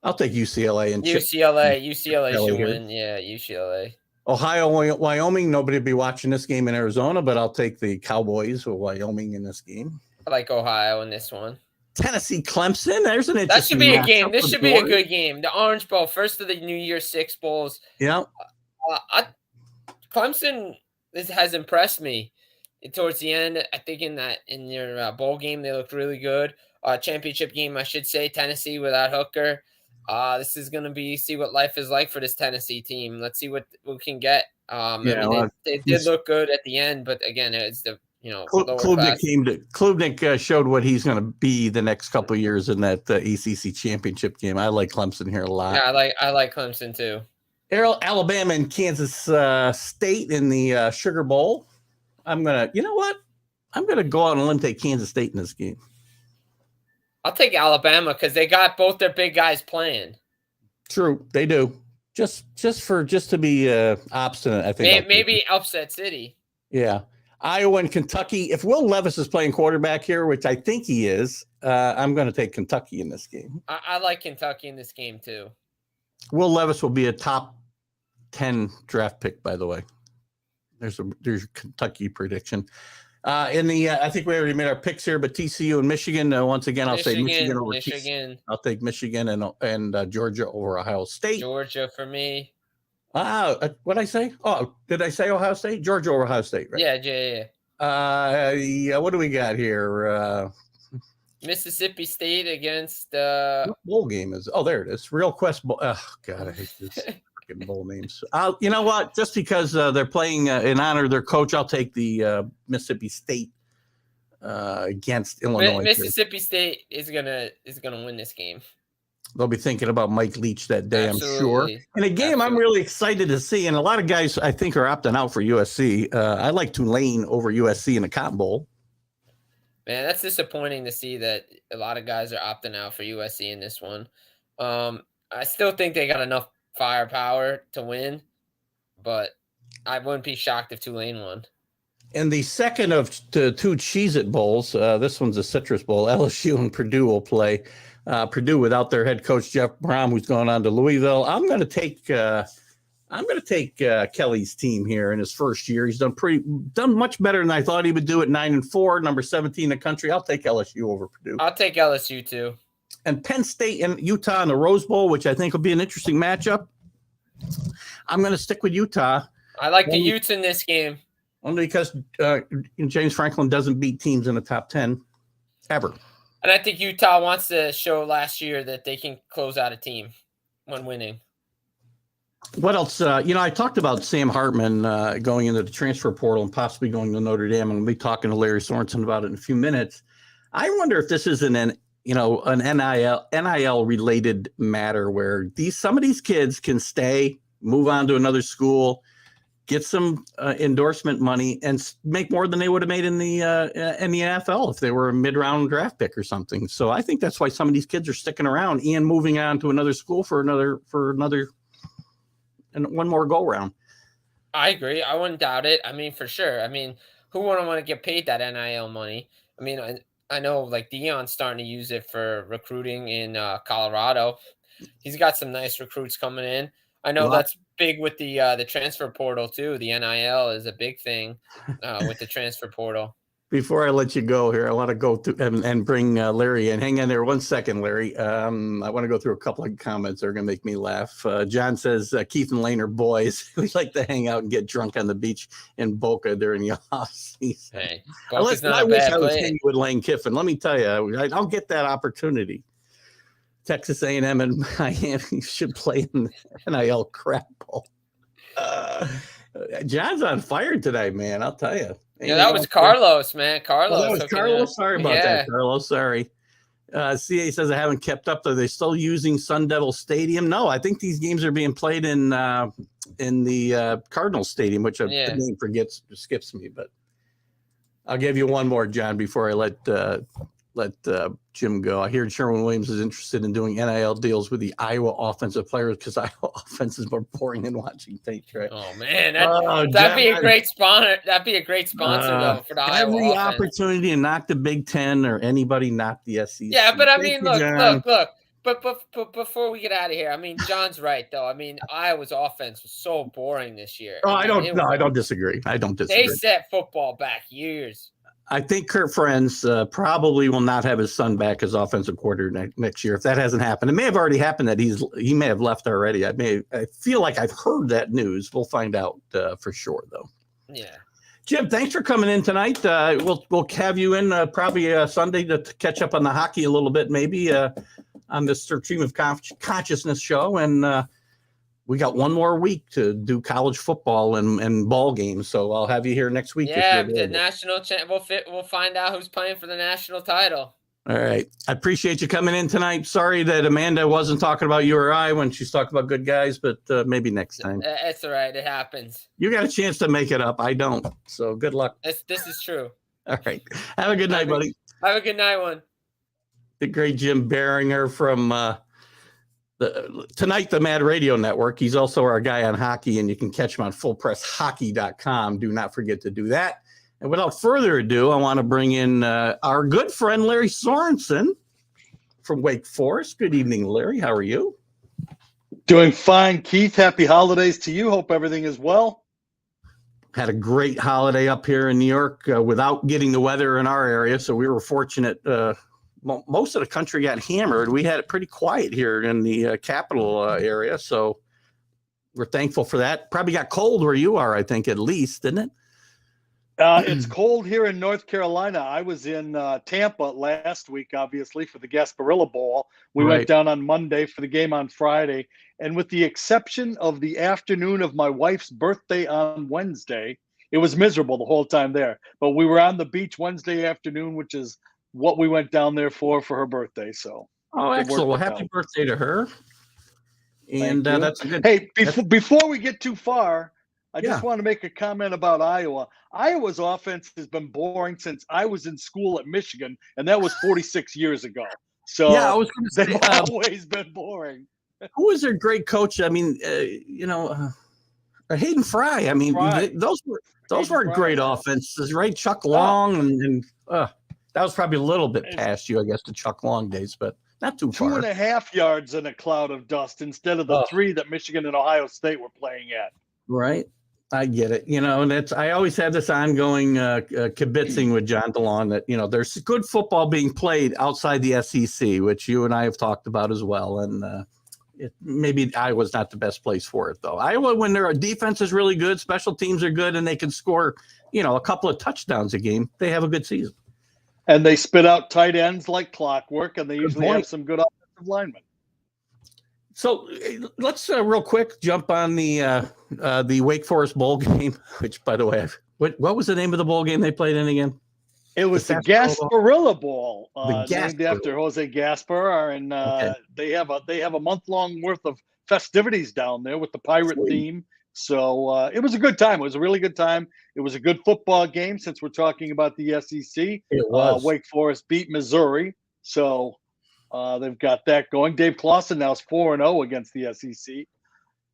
[SPEAKER 2] I'll take UCLA and
[SPEAKER 3] UCLA should
[SPEAKER 2] here.
[SPEAKER 3] win. Yeah, UCLA.
[SPEAKER 2] Ohio, Wyoming. Nobody will be watching this game in Arizona, but I'll take the Cowboys or Wyoming in this game.
[SPEAKER 3] I like Ohio in this one.
[SPEAKER 2] Tennessee, Clemson. There's an interesting.
[SPEAKER 3] That should be a game. This should be a
[SPEAKER 2] board.
[SPEAKER 3] good game. The Orange Bowl, first of the New Year's Six bowls.
[SPEAKER 2] Yeah.
[SPEAKER 3] Clemson has impressed me towards the end. I think in their bowl game they looked really good. Championship game, I should say. Tennessee without Hooker. This is going to be see what life is like for this Tennessee team. Let's see what we can get. They did look good at the end, but again, it's the
[SPEAKER 2] Klubnik showed what he's going to be the next couple of years in that ACC championship game. I like Clemson here a lot.
[SPEAKER 3] Yeah, I like Clemson too.
[SPEAKER 2] Alabama and Kansas State in the Sugar Bowl. I'm gonna go out on a limb and take Kansas State in this game.
[SPEAKER 3] I'll take Alabama because they got both their big guys playing.
[SPEAKER 2] True, they do. Just to be obstinate, I think.
[SPEAKER 3] Maybe upset city.
[SPEAKER 2] Yeah, Iowa and Kentucky. If Will Levis is playing quarterback here, which I think he is, I'm going to take Kentucky in this game.
[SPEAKER 3] I like Kentucky in this game too.
[SPEAKER 2] Will Levis will be a top 10 draft pick, by the way. There's a Kentucky prediction. I think we already made our picks here, but TCU and Michigan. Once again, I'll say Michigan over TCU. I'll take Michigan and Georgia over Ohio State.
[SPEAKER 3] Georgia for me.
[SPEAKER 2] What did I say? Oh, did I say Ohio State? Georgia over Ohio State, right?
[SPEAKER 3] Yeah.
[SPEAKER 2] What do we got here?
[SPEAKER 3] Mississippi State against
[SPEAKER 2] what bowl game is? Oh, there it is. Real Quest Bowl. Oh God, I hate this freaking bowl names. You know what? Just because they're playing in honor of their coach, I'll take the Mississippi State against Illinois.
[SPEAKER 3] Mississippi State is gonna win this game.
[SPEAKER 2] They'll be thinking about Mike Leach that day,
[SPEAKER 3] Absolutely.
[SPEAKER 2] I'm sure. And a game I'm really excited to see, and a lot of guys I think are opting out for USC. I like Tulane over USC in the Cotton Bowl.
[SPEAKER 3] Man, that's disappointing to see that a lot of guys are opting out for USC in this one. I still think they got enough firepower to win, but I wouldn't be shocked if Tulane won.
[SPEAKER 2] And the second of the two Cheez-It Bowls, this one's a Citrus Bowl. LSU and Purdue will play. Purdue without their head coach Jeff Brom, who's going on to Louisville. I'm going to take Kelly's team here in his first year. He's done much better than I thought he would do at 9-4, number 17 in the country. I'll take LSU over Purdue.
[SPEAKER 3] I'll take LSU too.
[SPEAKER 2] And Penn State and Utah in the Rose Bowl, which I think will be an interesting matchup. I'm going to stick with Utah.
[SPEAKER 3] I like the Utes in this game.
[SPEAKER 2] Only because James Franklin doesn't beat teams in the top 10 ever.
[SPEAKER 3] And I think Utah wants to show last year that they can close out a team when winning.
[SPEAKER 2] What else? I talked about Sam Hartman going into the transfer portal and possibly going to Notre Dame. I'm going to be talking to Lary Sorensen about it in a few minutes. I wonder if this is an NIL related matter where some of these kids can stay, move on to another school, get some endorsement money, and make more than they would have made in the NFL if they were a mid-round draft pick or something. So I think that's why some of these kids are sticking around and moving on to another school for another and one more go round.
[SPEAKER 3] I agree. I wouldn't doubt it. I mean, for sure. I mean, who wouldn't want to get paid that NIL money? I mean, I know like Deion's starting to use it for recruiting in Colorado. He's got some nice recruits coming in. I know that's big with the transfer portal too. The NIL is a big thing with the transfer portal. Before I let you go here, I want to go through and bring Larry in. Hang on there 1 second, Larry. I want to go through a couple of comments that are going to make me laugh. John says, Keith and Lane are boys. We like to hang out and get drunk on the beach in Boca during the off-season. Hey, Boca's not a bad place. I wish I was hanging with Lane Kiffin. Let me tell you, I'll get that opportunity. Texas A&M and Miami should play in the NIL crap bowl. John's on fire today, man. I'll tell you. Yeah, that was Carlos, man. Carlos. That was Carlos. Sorry about that, Carlos. Sorry.
[SPEAKER 2] CA says I haven't kept up. Are they still using Sun Devil Stadium? No, I think these games are being played in the Cardinal Stadium, which the name skips me. But I'll give you one more, John, before I let Jim go. I hear Sherwin-Williams is interested in doing NIL deals with the Iowa offensive players because Iowa offense is more boring than watching tape, right?
[SPEAKER 3] Oh man, that'd be a great sponsor. That'd be a great sponsor though for the Iowa
[SPEAKER 2] every
[SPEAKER 3] offense.
[SPEAKER 2] opportunity to knock the Big Ten or anybody knock the SEC.
[SPEAKER 3] Yeah, but I mean, look. But before we get out of here, I mean, John's right though. I mean, Iowa's offense was so boring this year.
[SPEAKER 2] Oh, I don't disagree.
[SPEAKER 3] They set football back years.
[SPEAKER 2] I think Kurt Friends probably will not have his son back as offensive coordinator next year. If that hasn't happened, it may have already happened that he may have left already. I feel like I've heard that news. We'll find out for sure, though.
[SPEAKER 3] Yeah.
[SPEAKER 2] Jim, thanks for coming in tonight. We'll have you in probably Sunday to catch up on the hockey a little bit, maybe on this Stream of Consciousness show. And we got one more week to do college football and ball games, so I'll have you here next week.
[SPEAKER 3] Yeah, the national we'll find out who's playing for the national title.
[SPEAKER 2] All right. I appreciate you coming in tonight. Sorry that Amanda wasn't talking about you or I when she's talking about good guys, but maybe next time.
[SPEAKER 3] It's all right. It happens.
[SPEAKER 2] You got a chance to make it up. I don't. So good luck.
[SPEAKER 3] This is true.
[SPEAKER 2] All right. Have a good night, buddy.
[SPEAKER 3] Have a good night, one.
[SPEAKER 2] The great Jim Biringer from tonight, the Mad Radio Network. He's also our guy on hockey, and you can catch him on fullpresshockey.com. Do not forget to do that. And without further ado, I want to bring in our good friend, Lary Sorensen from Wake Forest. Good evening, Larry. How are you?
[SPEAKER 4] Doing fine, Keith. Happy holidays to you. Hope everything is well.
[SPEAKER 2] Had a great holiday up here in New York without getting the weather in our area, so we were fortunate. Most of the country got hammered. We had it pretty quiet here in the capital area, so we're thankful for that. Probably got cold where you are, I think, at least, didn't it?
[SPEAKER 4] It's cold here in North Carolina. I was in Tampa last week, obviously, for the Gasparilla Bowl. We went down on Monday for the game on Friday. And with the exception of the afternoon of my wife's birthday on Wednesday, it was miserable the whole time there. But we were on the beach Wednesday afternoon, which is what we went down there for her birthday. So,
[SPEAKER 2] excellent. Well, happy birthday to her. And that's a good.
[SPEAKER 4] Hey, before we get too far, I just want to make a comment about Iowa. Iowa's offense has been boring since I was in school at Michigan, and that was 46 years ago. So
[SPEAKER 2] I was going to say
[SPEAKER 4] they've always been boring.
[SPEAKER 2] Who was their great coach? I mean, Hayden Fry. I mean, those weren't great offenses, right? Chuck Long and that was probably a little bit past you, I guess, the Chuck Long days, but not too far.
[SPEAKER 4] 2.5 yards in a cloud of dust instead of the 3 that Michigan and Ohio State were playing at.
[SPEAKER 2] Right. I get it. And I always have this ongoing kibitzing with John DeLon that, there's good football being played outside the SEC, which you and I have talked about as well. And maybe Iowa's not the best place for it, though. Iowa, when their defense is really good, special teams are good, and they can score, a couple of touchdowns a game, they have a good season.
[SPEAKER 4] And they spit out tight ends like clockwork, and they usually have some good offensive linemen.
[SPEAKER 2] So let's real quick jump on the Wake Forest bowl game, which, by the way, what was the name of the bowl game they played in again?
[SPEAKER 4] It was the Gasparilla Bowl, named after Jose Gaspar, and they have a month-long worth of festivities down there with the pirate theme. So it was a good time. It was a really good time. It was a good football game since we're talking about the SEC.
[SPEAKER 2] It was.
[SPEAKER 4] Wake Forest beat Missouri, so they've got that going. Dave Clawson now is 4-0 against the SEC.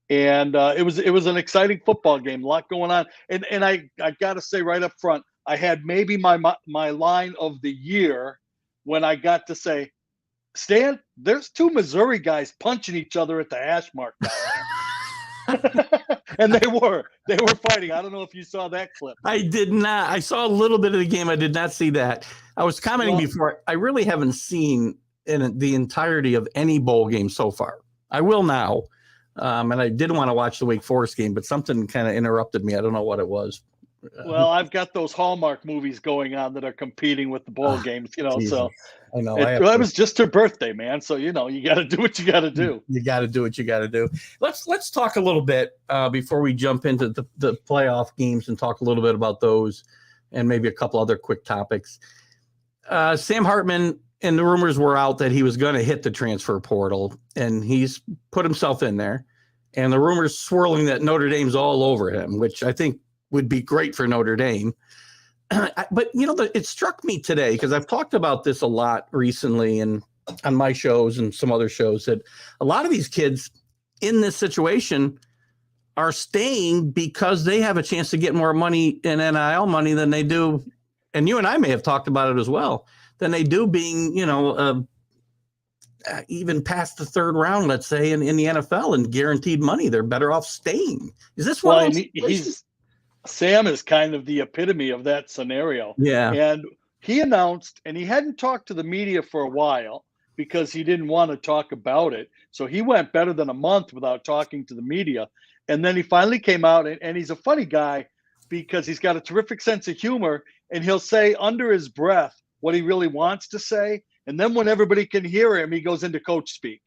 [SPEAKER 4] And it was an exciting football game, a lot going on. And I got to say right up front, I had maybe my line of the year when I got to say, Stan, there's 2 Missouri guys punching each other at the hash mark down there. And they were fighting. I don't know if you saw that clip.
[SPEAKER 2] I did not. I saw a little bit of the game. I did not see that. I was commenting before. I really haven't seen in the entirety of any bowl game so far. I will now. And I did want to watch the Wake Forest game, but something kind of interrupted me. I don't know what it was.
[SPEAKER 4] Well, I've got those Hallmark movies going on that are competing with the bowl games,
[SPEAKER 2] Jesus.
[SPEAKER 4] So
[SPEAKER 2] I know
[SPEAKER 4] it was just her birthday, man. So, you got to do what you got to do.
[SPEAKER 2] You got to do what you got to do. Let's talk a little bit before we jump into the playoff games and talk a little bit about those and maybe a couple other quick topics. Sam Hartman and the rumors were out that he was going to hit the transfer portal, and he's put himself in there. And the rumors swirling that Notre Dame's all over him, which I think would be great for Notre Dame. But, it struck me today, because I've talked about this a lot recently and on my shows and some other shows, that a lot of these kids in this situation are staying because they have a chance to get more money in NIL money than they do. And you and I may have talked about it as well, than they do being, even past the third round, let's say, in the NFL and guaranteed money. They're better off staying. Is this one of those
[SPEAKER 4] Sam is kind of the epitome of that scenario.
[SPEAKER 2] Yeah.
[SPEAKER 4] And he announced, and he hadn't talked to the media for a while because he didn't want to talk about it. So he went better than a month without talking to the media. And then he finally came out, and he's a funny guy because he's got a terrific sense of humor, and he'll say under his breath what he really wants to say. And then when everybody can hear him, he goes into coach speak.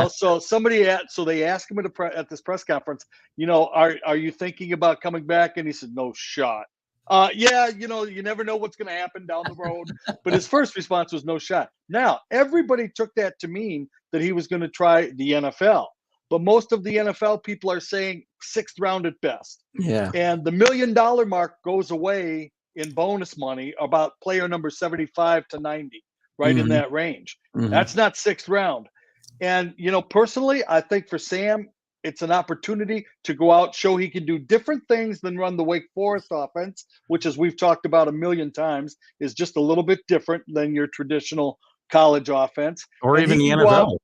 [SPEAKER 4] So they asked him at this press conference, are you thinking about coming back? And he said, no shot. Yeah, you never know what's going to happen down the road. But his first response was no shot. Now, everybody took that to mean that he was going to try the NFL. But most of the NFL people are saying 6th round at best.
[SPEAKER 2] Yeah.
[SPEAKER 4] And the $1 million mark goes away in bonus money about player number 75 to 90, right in that range. Mm-hmm. That's not 6th round. And, personally, I think for Sam, it's an opportunity to go out, show he can do different things than run the Wake Forest offense, which, as we've talked about a million times, is just a little bit different than your traditional college offense.
[SPEAKER 2] Or even the NFL.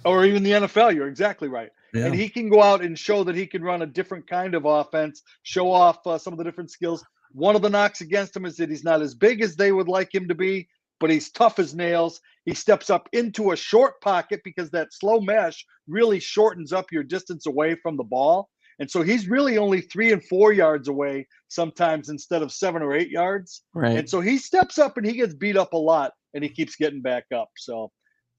[SPEAKER 4] Or even the NFL. You're exactly right. Yeah. And he can go out and show that he can run a different kind of offense, show off some of the different skills. One of the knocks against him is that he's not as big as they would like him to be, but he's tough as nails. He steps up into a short pocket because that slow mesh really shortens up your distance away from the ball. And so he's really only 3 and 4 yards away sometimes instead of 7 or 8 yards.
[SPEAKER 2] Right.
[SPEAKER 4] And so he steps up and he gets beat up a lot and he keeps getting back up. So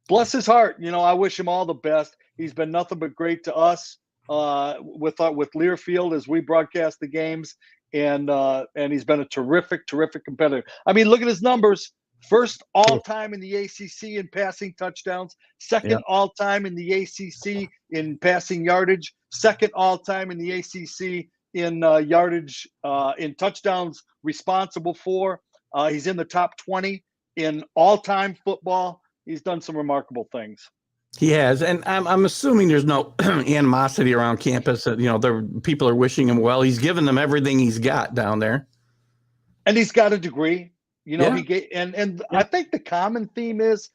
[SPEAKER 4] bless his heart. I wish him all the best. He's been nothing but great to us with Learfield as we broadcast the games. And he's been a terrific, terrific competitor. I mean, look at his numbers. First all-time in the ACC in passing touchdowns. Second all-time in the ACC in passing yardage. Second all-time in the ACC in yardage, in touchdowns responsible for. He's in the top 20 in all-time football. He's done some remarkable things.
[SPEAKER 2] He has, and I'm assuming there's no animosity around campus. People are wishing him well. He's given them everything he's got down there,
[SPEAKER 4] and he's got a degree. He gave, and I think the common theme is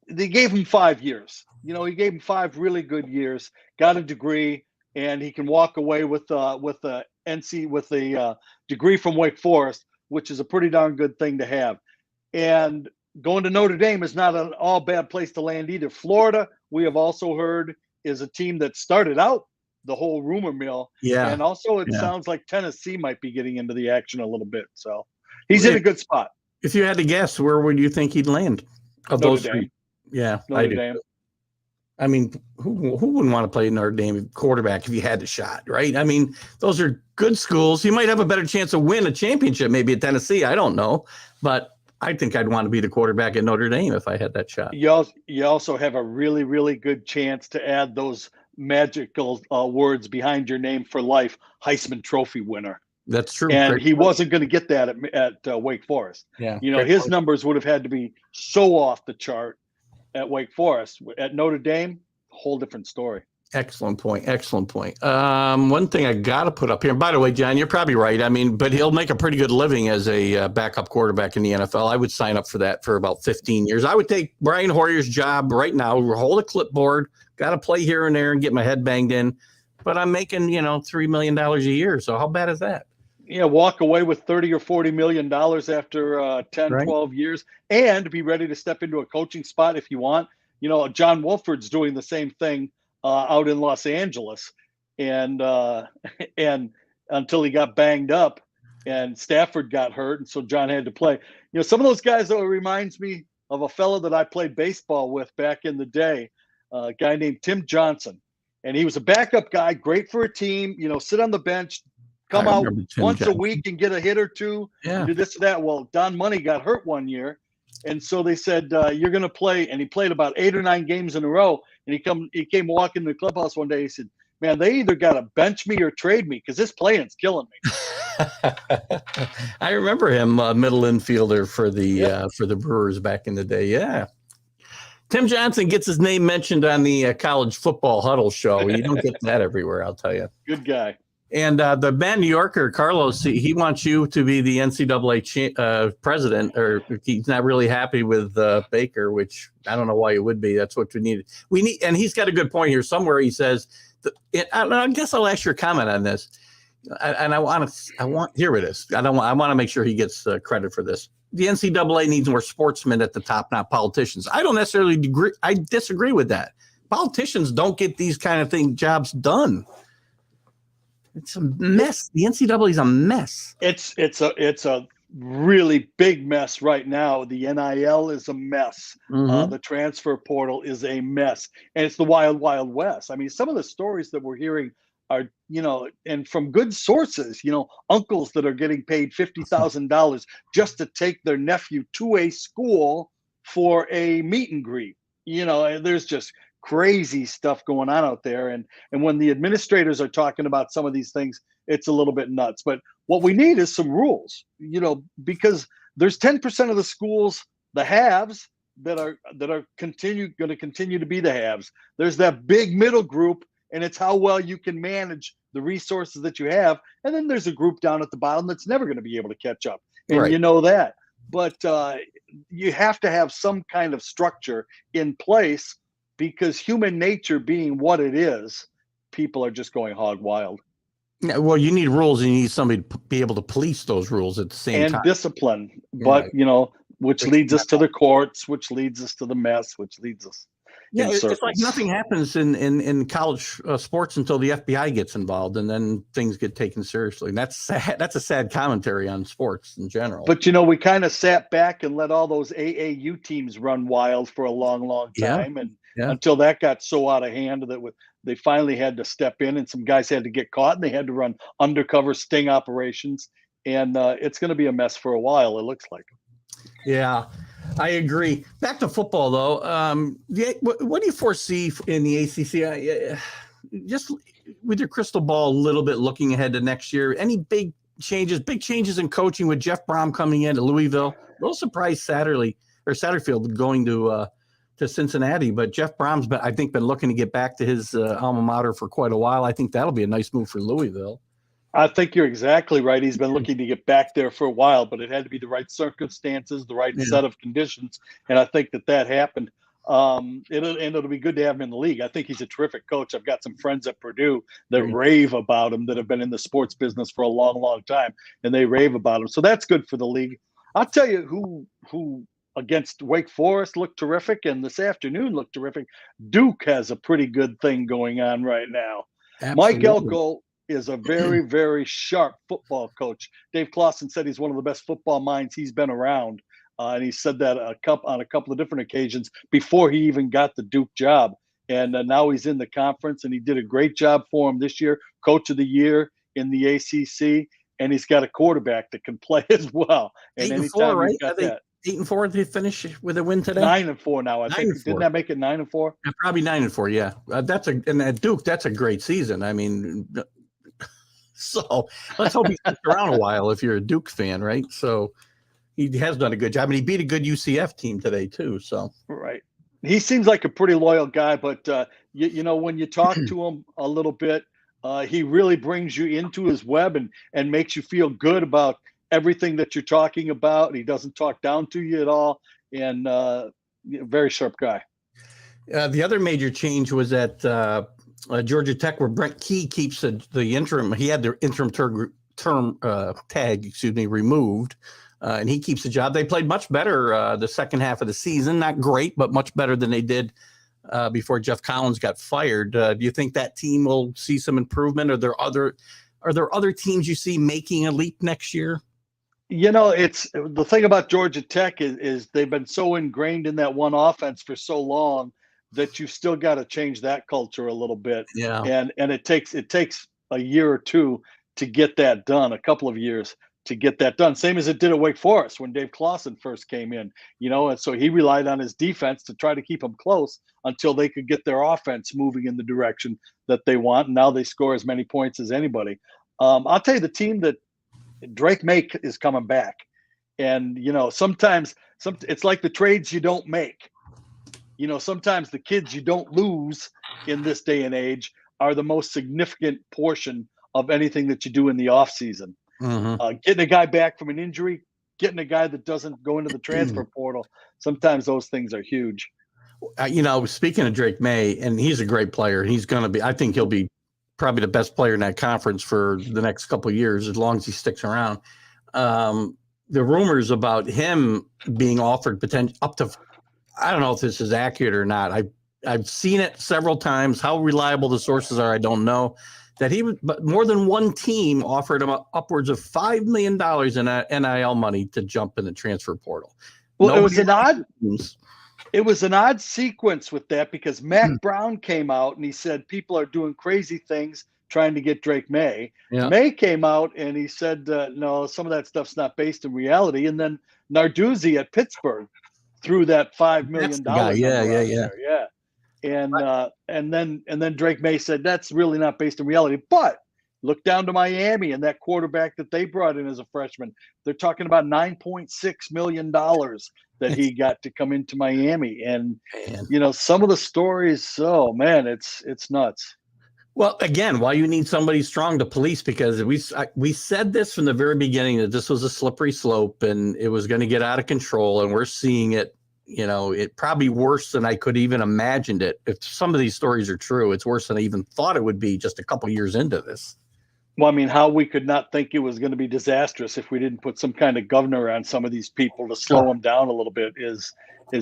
[SPEAKER 4] they gave him 5 years. He gave him 5 really good years, got a degree, and he can walk away with a degree from Wake Forest, which is a pretty darn good thing to have. And going to Notre Dame is not an all bad place to land either. Florida, we have also heard, is a team that started out the whole rumor mill.
[SPEAKER 2] Yeah.
[SPEAKER 4] And also it sounds like Tennessee might be getting into the action a little bit. So he's in a good spot.
[SPEAKER 2] If you had to guess, where would you think he'd land? Of those three? Yeah,
[SPEAKER 4] Notre Dame.
[SPEAKER 2] I mean, who wouldn't want to play Notre Dame quarterback if you had the shot, right? I mean, those are good schools. You might have a better chance to win a championship maybe at Tennessee. I don't know. But I think I'd want to be the quarterback at Notre Dame if I had that shot.
[SPEAKER 4] You also have a really, really good chance to add those magical words behind your name for life, Heisman Trophy winner.
[SPEAKER 2] That's true.
[SPEAKER 4] And he wasn't going to get that at Wake Forest.
[SPEAKER 2] Yeah.
[SPEAKER 4] His numbers would have had to be so off the chart at Wake Forest. At Notre Dame, whole different story.
[SPEAKER 2] Excellent point. One thing I got to put up here, and by the way, John, you're probably right. I mean, but he'll make a pretty good living as a backup quarterback in the NFL. I would sign up for that for about 15 years. I would take Brian Hoyer's job right now, hold a clipboard, got to play here and there and get my head banged in. But I'm making, $3 million a year. So how bad is that?
[SPEAKER 4] Yeah, walk away with $30 or $40 million after 10,
[SPEAKER 2] right.
[SPEAKER 4] 12 years and be ready to step into a coaching spot if you want. John Wolford's doing the same thing out in Los Angeles. And until he got banged up and Stafford got hurt. And so John had to play. Some of those guys, though, reminds me of a fellow that I played baseball with back in the day, a guy named Tim Johnson. And he was a backup guy, great for a team, sit on the bench, come out once a week and get a hit or two, do this or that. Well, Don Money got hurt one year, And so they said, you're going to play. And he played about 8 or 9 games in a row. And he came walking to the clubhouse one day. He said, man, they either got to bench me or trade me because this playing's killing me.
[SPEAKER 2] I remember him, middle infielder for the Brewers back in the day. Yeah. Tim Johnson gets his name mentioned on the college football huddle show. You don't get that everywhere, I'll tell you.
[SPEAKER 4] Good guy.
[SPEAKER 2] And the New Yorker, Carlos, he wants you to be the NCAA president, or he's not really happy with Baker, which I don't know why he would be. That's what we need. And he's got a good point here. Somewhere he says, I guess I'll ask your comment on this. And I want here it is. I want to make sure he gets credit for this. The NCAA needs more sportsmen at the top, not politicians. I don't necessarily agree. I disagree with that. Politicians don't get these kind of jobs done. It's a mess. The NCAA is a mess.
[SPEAKER 4] It's a really big mess right now. The NIL is a mess.
[SPEAKER 2] Mm-hmm.
[SPEAKER 4] The transfer portal is a mess, and it's the wild, wild west. I mean, some of the stories that we're hearing are, and from good sources, uncles that are getting paid $50,000 just to take their nephew to a school for a meet and greet. There's just crazy stuff going on out there. And when the administrators are talking about some of these things, it's a little bit nuts. But what we need is some rules, because there's 10% of the schools, the haves, that are going to continue to be the haves. There's that big middle group, and it's how well you can manage the resources that you have. And then there's a group down at the bottom that's never going to be able to catch up. And
[SPEAKER 2] right.
[SPEAKER 4] You know that. But you have to have some kind of structure in place, because human nature being what it is, people are just going hog wild.
[SPEAKER 2] Yeah, well, you need rules, and you need somebody to be able to police those rules at the same time.
[SPEAKER 4] And discipline. But, which leads us to the courts, which leads us to the mess, which leads us.
[SPEAKER 2] Yeah, it's like nothing happens in college sports until the FBI gets involved, and then things get taken seriously. And that's sad. That's a sad commentary on sports in general.
[SPEAKER 4] But, we kind of sat back and let all those AAU teams run wild for a long, long time.
[SPEAKER 2] Yeah.
[SPEAKER 4] And
[SPEAKER 2] Yeah.
[SPEAKER 4] until that got so out of hand that they finally had to step in, and some guys had to get caught, and they had to run undercover sting operations. And it's going to be a mess for a while, it looks like.
[SPEAKER 2] Yeah, I agree. Back to football, though. What do you foresee in the ACC? Just with your crystal ball a little bit looking ahead to next year, any big changes in coaching with Jeff Brom coming into Louisville? A little surprised Satterfield going to Cincinnati, but Jeff Brom's been looking to get back to his alma mater for quite a while. I think that'll be a nice move for Louisville.
[SPEAKER 4] I think you're exactly right. He's been looking to get back there for a while, but it had to be the right circumstances, the right set of conditions, and I think that happened. It'll be good to have him in the league. I think he's a terrific coach. I've got some friends at Purdue that rave about him, that have been in the sports business for a long, long time, and they rave about him. So that's good for the league. I'll tell you who against Wake Forest looked terrific, and this afternoon looked terrific. Duke has a pretty good thing going on right now.
[SPEAKER 2] Absolutely.
[SPEAKER 4] Mike Elko is a very, very sharp football coach. Dave Clawson said he's one of the best football minds he's been around. And he said that on a couple of different occasions before he even got the Duke job. And now he's in the conference, and he did a great job for him this year, coach of the year in the ACC. And he's got a quarterback that can play as well. And
[SPEAKER 2] 8-4, right?
[SPEAKER 4] Got that.
[SPEAKER 2] 8-4 to finish with a win today.
[SPEAKER 4] 9-4 now. I think. Didn't that make it 9-4?
[SPEAKER 2] Yeah, probably 9-4. Yeah, and at Duke, that's a great season. I mean, so let's hope he sticks around a while if you're a Duke fan, right? So he has done a good job, and he beat a good UCF team today too. So
[SPEAKER 4] right, he seems like a pretty loyal guy, but when you talk to him a little bit, he really brings you into his web and makes you feel good about everything that you're talking about. He doesn't talk down to you at all, and very sharp guy.
[SPEAKER 2] The other major change was at Georgia Tech, where Brent Key keeps the interim. He had the interim tag, removed, and he keeps the job. They played much better the second half of the season. Not great, but much better than they did before Jeff Collins got fired. Do you think that team will see some improvement? Are there other teams you see making a leap next year?
[SPEAKER 4] It's the thing about Georgia Tech is they've been so ingrained in that one offense for so long that you've still got to change that culture a little bit.
[SPEAKER 2] Yeah.
[SPEAKER 4] And it takes a year or two to get that done, a couple of years to get that done. Same as it did at Wake Forest when Dave Clawson first came in, and so he relied on his defense to try to keep them close until they could get their offense moving in the direction that they want. And now they score as many points as anybody. I'll tell you, the team that Drake May is coming back. And, sometimes it's like the trades you don't make. Sometimes the kids you don't lose in this day and age are the most significant portion of anything that you do in the offseason. Getting a guy back from an injury, getting a guy that doesn't go into the transfer portal, sometimes those things are huge.
[SPEAKER 2] Speaking of Drake May, and he's a great player. He's going to be, I think he'll be probably the best player in that conference for the next couple of years, as long as he sticks around. The rumors about him being offered potential up to, I don't know if this is accurate or not. I've seen it several times. How reliable the sources are, I don't know. That but more than one team offered him upwards of $5 million in NIL money to jump in the transfer portal.
[SPEAKER 4] Well, it was an odd sequence with that, because Mac Brown came out and he said people are doing crazy things trying to get Drake May. Yeah. May came out and he said, no, some of that stuff's not based in reality. And then Narduzzi at Pittsburgh threw that $5 million. Yeah. And then Drake May said that's really not based in reality. But look down to Miami and that quarterback that they brought in as a freshman. They're talking about $9.6 million that he got to come into Miami. And some of the stories, oh man, it's nuts.
[SPEAKER 2] Well, again, why you need somebody strong to police, because we said this from the very beginning, that this was a slippery slope and it was going to get out of control, and we're seeing it. It probably worse than I could even imagined it. If some of these stories are true, it's worse than I even thought it would be just a couple years into this.
[SPEAKER 4] Well, I mean, how we could not think it was going to be disastrous if we didn't put some kind of governor on some of these people to slow them down a little bit is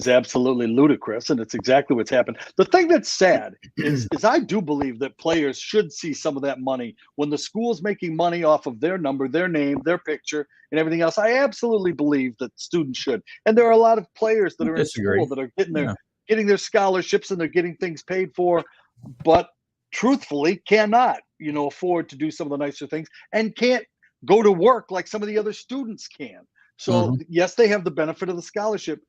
[SPEAKER 4] absolutely ludicrous, and it's exactly what's happened. The thing that's sad is I do believe that players should see some of that money when the school's making money off of their number, their name, their picture, and everything else. I absolutely believe that students should, and there are a lot of players that are in school that are getting their scholarships and they're getting things paid for, but truthfully cannot afford to do some of the nicer things and can't go to work like some of the other students can. So yes, they have the benefit of the scholarship,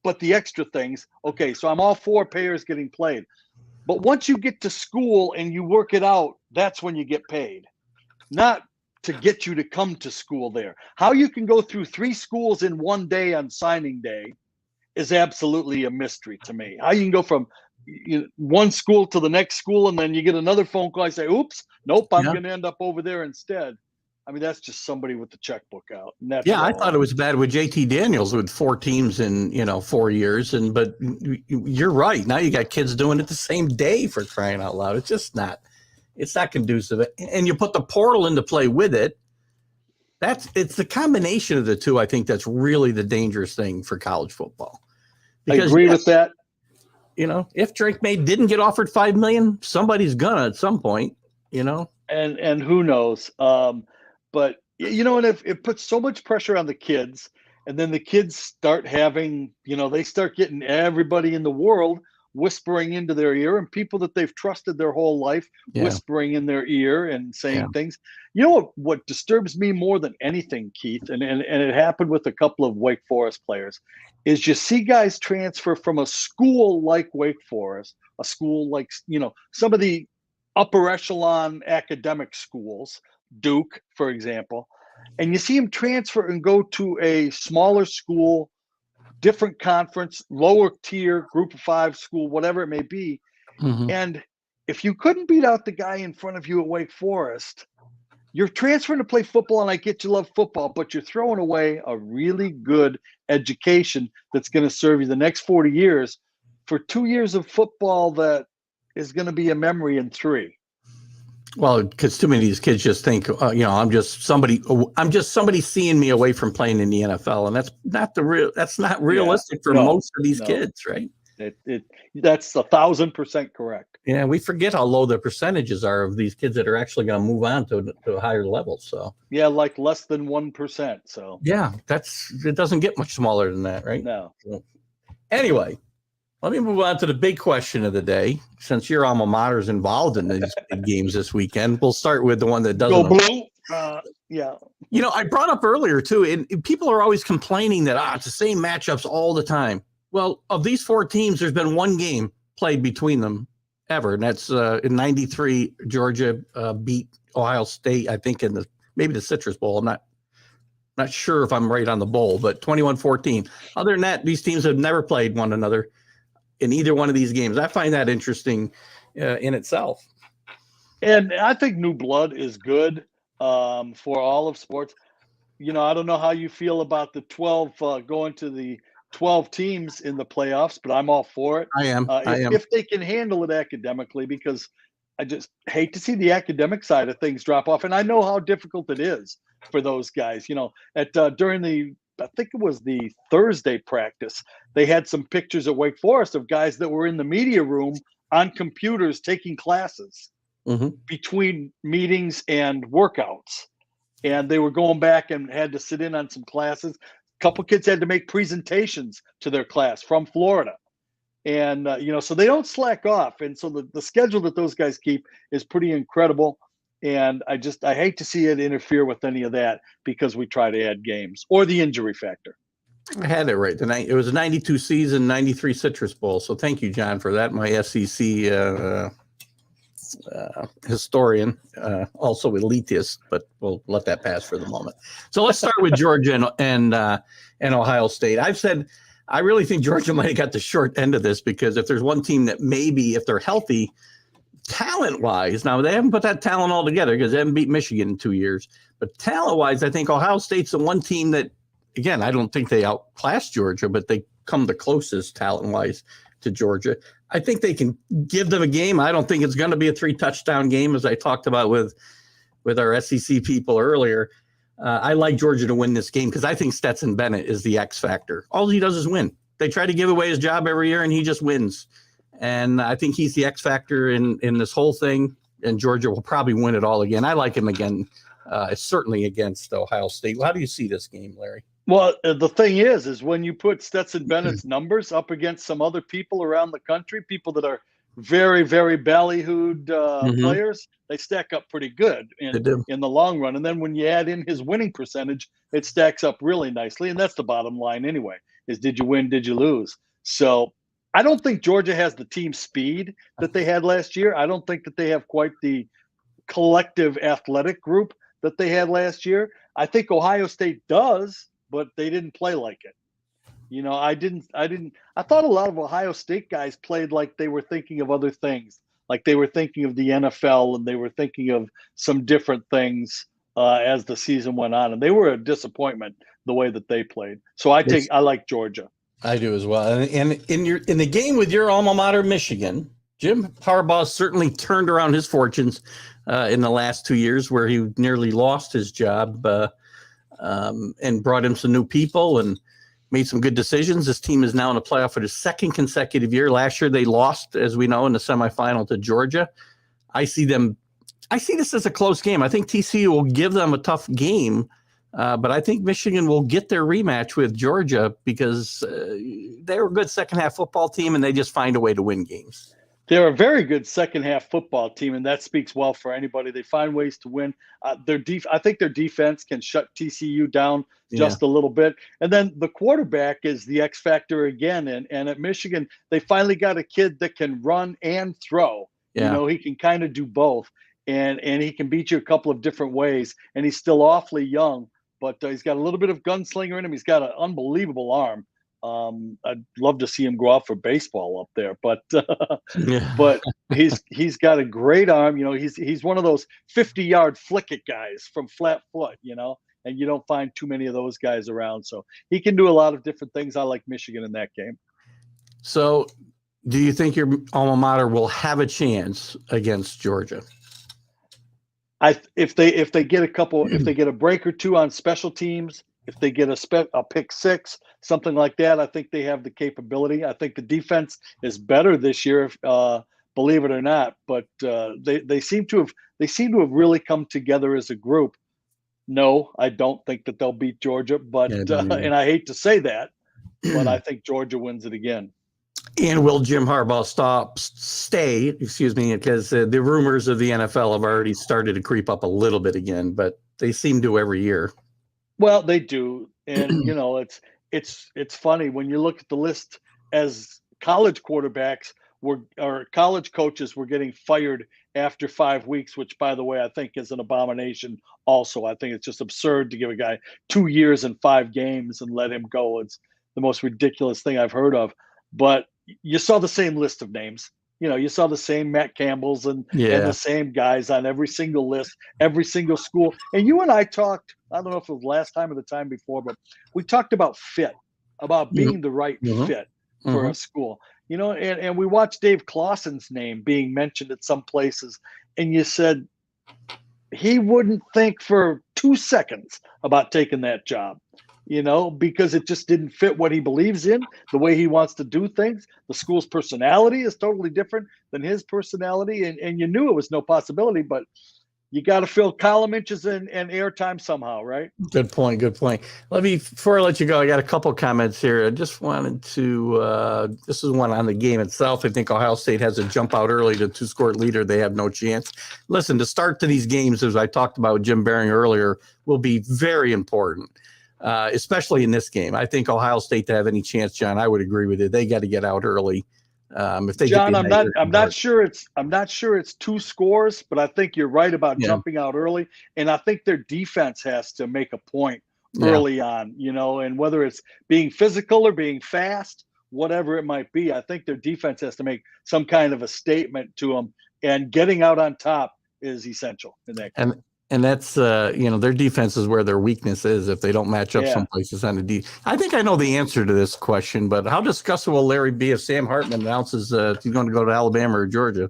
[SPEAKER 4] but the extra things, okay, so I'm all for payers getting played. But once you get to school and you work it out, that's when you get paid. Not to get you to come to school there. How you can go through 3 schools in one day on signing day is absolutely a mystery to me. How you can go from one school to the next school and then you get another phone call, I say, oops, nope, I'm going to end up over there instead. I mean, that's just somebody with the checkbook out. And that's
[SPEAKER 2] I thought it was bad with JT Daniels with 4 teams in 4 years, but you're right. Now you got kids doing it the same day, for crying out loud. It's just not conducive. And you put the portal into play with it. It's the combination of the two, I think, that's really the dangerous thing for college football.
[SPEAKER 4] Because, I agree with that.
[SPEAKER 2] If Drake May didn't get offered $5 million, somebody's gonna at some point.
[SPEAKER 4] And who knows? But and if it puts so much pressure on the kids, and then the kids start having, they start getting everybody in the world whispering into their ear, and people that they've trusted their whole life whispering in their ear and saying things. What disturbs me more than anything, Keith, and it happened with a couple of Wake Forest players, is you see guys transfer from a school like Wake Forest, a school like, some of the upper echelon academic schools, Duke, for example, and you see him transfer and go to a smaller school, different conference, lower tier, group of 5 school, whatever it may be. And if you couldn't beat out the guy in front of you at Wake Forest, you're transferring to play football, and I get you love football, but you're throwing away a really good education that's going to serve you the next 40 years for 2 years of football that is going to be a memory in 3.
[SPEAKER 2] Well, because too many of these kids just think, I'm just somebody seeing me away from playing in the NFL, and that's not realistic for most of these kids, right?
[SPEAKER 4] That's 1,000% correct.
[SPEAKER 2] Yeah, we forget how low the percentages are of these kids that are actually going to move on to a higher level. So
[SPEAKER 4] like less than 1%. So
[SPEAKER 2] it doesn't get much smaller than that, right?
[SPEAKER 4] No.
[SPEAKER 2] So, anyway. Let me move on to the big question of the day. Since your alma mater is involved in these big games this weekend, we'll start with the one that doesn't.
[SPEAKER 4] Go Blue. Yeah.
[SPEAKER 2] I brought up earlier too, and people are always complaining that it's the same matchups all the time. Well, of these 4 teams, there's been one game played between them ever, and that's in '93. Georgia beat Ohio State, I think, in maybe the Citrus Bowl. I'm not sure if I'm right on the bowl, but 21-14. Other than that, these teams have never played one another in either one of these games. I find that interesting in itself.
[SPEAKER 4] And I think new blood is good for all of sports. I don't know how you feel about the 12 going to the 12 teams in the playoffs, but I'm all for it.
[SPEAKER 2] I am.
[SPEAKER 4] If they can handle it academically, because I just hate to see the academic side of things drop off. And I know how difficult it is for those guys. During I think it was the Thursday practice, they had some pictures at Wake Forest of guys that were in the media room on computers taking classes between meetings and workouts. And they were going back and had to sit in on some classes. A couple kids had to make presentations to their class from Florida. And, so they don't slack off. And so the schedule that those guys keep is pretty incredible. And I hate to see it interfere with any of that because we try to add games or the injury factor.
[SPEAKER 2] I had it right. It was a 92 season, 93 Citrus Bowl. So thank you, John, for that. My SEC historian, also elitist, but we'll let that pass for the moment. So let's start with Georgia and Ohio State. I've said I really think Georgia might have got the short end of this, because if there's one team that maybe, if they're healthy, talent-wise, now they haven't put that talent all together because they haven't beat Michigan in 2 years, but talent-wise, I think Ohio State's the one team that, again, I don't think they outclass Georgia, but they come the closest talent-wise to Georgia. I think they can give them a game. I don't think it's going to be a 3-touchdown game, as I talked about with our SEC people earlier. I like Georgia to win this game because I think Stetson Bennett is the X factor. All he does is win. They try to give away his job every year, and he just wins. And I think he's the X factor in this whole thing, and Georgia will probably win it all again. I like him again, certainly against Ohio State. How do you see this game, Larry?
[SPEAKER 4] Well, the thing is when you put Stetson Bennett's numbers up against some other people around the country, people that are very, very ballyhooed players, they stack up pretty good in the long run. And then when you add in his winning percentage, it stacks up really nicely. And that's the bottom line anyway, is did you win, did you lose? So I don't think Georgia has the team speed that they had last year. I don't think that they have quite the collective athletic group that they had last year. I think Ohio State does, but they didn't play like it. I thought a lot of Ohio State guys played like they were thinking of other things, like they were thinking of the NFL and they were thinking of some different things as the season went on. And they were a disappointment the way that they played. So I like Georgia.
[SPEAKER 2] I do as well. And in the game with your alma mater, Michigan, Jim Harbaugh certainly turned around his fortunes in the last 2 years, where he nearly lost his job and brought him some new people and made some good decisions. This team is now in the playoff for the second consecutive year. Last year they lost, as we know, in the semifinal to Georgia. I see this as a close game. I think TCU will give them a tough game, but I think Michigan will get their rematch with Georgia because they're a good second half football team and they just find a way to win games.
[SPEAKER 4] They're a very good second half football team, and that speaks well for anybody. They find ways to win. I think their defense can shut TCU down just a little bit. And then the quarterback is the X factor again. And at Michigan, they finally got a kid that can run and throw. Yeah. He can kind of do both, and he can beat you a couple of different ways. And he's still awfully young, but he's got a little bit of gunslinger in him. He's got an unbelievable arm. I'd love to see him go out for baseball up there, but but he's got a great arm. He's one of those 50-yard flick it guys from flat foot, and you don't find too many of those guys around. So he can do a lot of different things. I like Michigan in that game.
[SPEAKER 2] So do you think your alma mater will have a chance against Georgia?
[SPEAKER 4] If they get if they get a break or two on special teams, if they get a pick six, something like that, I think they have the capability. I think the defense is better this year, believe it or not. But they seem to have really come together as a group. No, I don't think that they'll beat Georgia, but and I hate to say that, but I think Georgia wins it again.
[SPEAKER 2] And will Jim Harbaugh stay? Because the rumors of the NFL have already started to creep up a little bit again, but They seem to every year.
[SPEAKER 4] Well, they do, and it's funny when you look at the list as college quarterbacks or college coaches were getting fired after 5 weeks, which, by the way, I think is an abomination. Also, I think it's just absurd to give a guy 2 years and 5 games and let him go. It's the most ridiculous thing I've heard of. But you saw the same list of names. You saw the same Matt Campbells and the same guys on every single list, every single school. And you and I talked, I don't know if it was last time or the time before, but we talked about fit, about being the right fit for a school. And we watched Dave Clawson's name being mentioned at some places, and you said he wouldn't think for 2 seconds about taking that job. Because it just didn't fit what he believes in, the way he wants to do things. The school's personality is totally different than his personality, and you knew it was no possibility, but you got to fill column inches and airtime somehow, right?
[SPEAKER 2] Good point. Before I let you go, I got a couple comments here. I just wanted to, this is one on the game itself. I think Ohio State has a jump out early to 2-score leader. They have no chance. Listen, the start to these games, as I talked about with Jim Biringer earlier, will be very important. Especially in this game. I think Ohio State, to have any chance, John, I would agree with you. They got to get out early. If they
[SPEAKER 4] John, I'm not sure it's 2 scores, but I think you're right about jumping out early. And I think their defense has to make a point early on, and whether it's being physical or being fast, whatever it might be, I think their defense has to make some kind of a statement to them, and getting out on top is essential in that game.
[SPEAKER 2] And that's, their defense is where their weakness is if they don't match up some places on the D. I think I know the answer to this question, but how disgusted will Larry be if Sam Hartman announces he's going to go to Alabama or Georgia?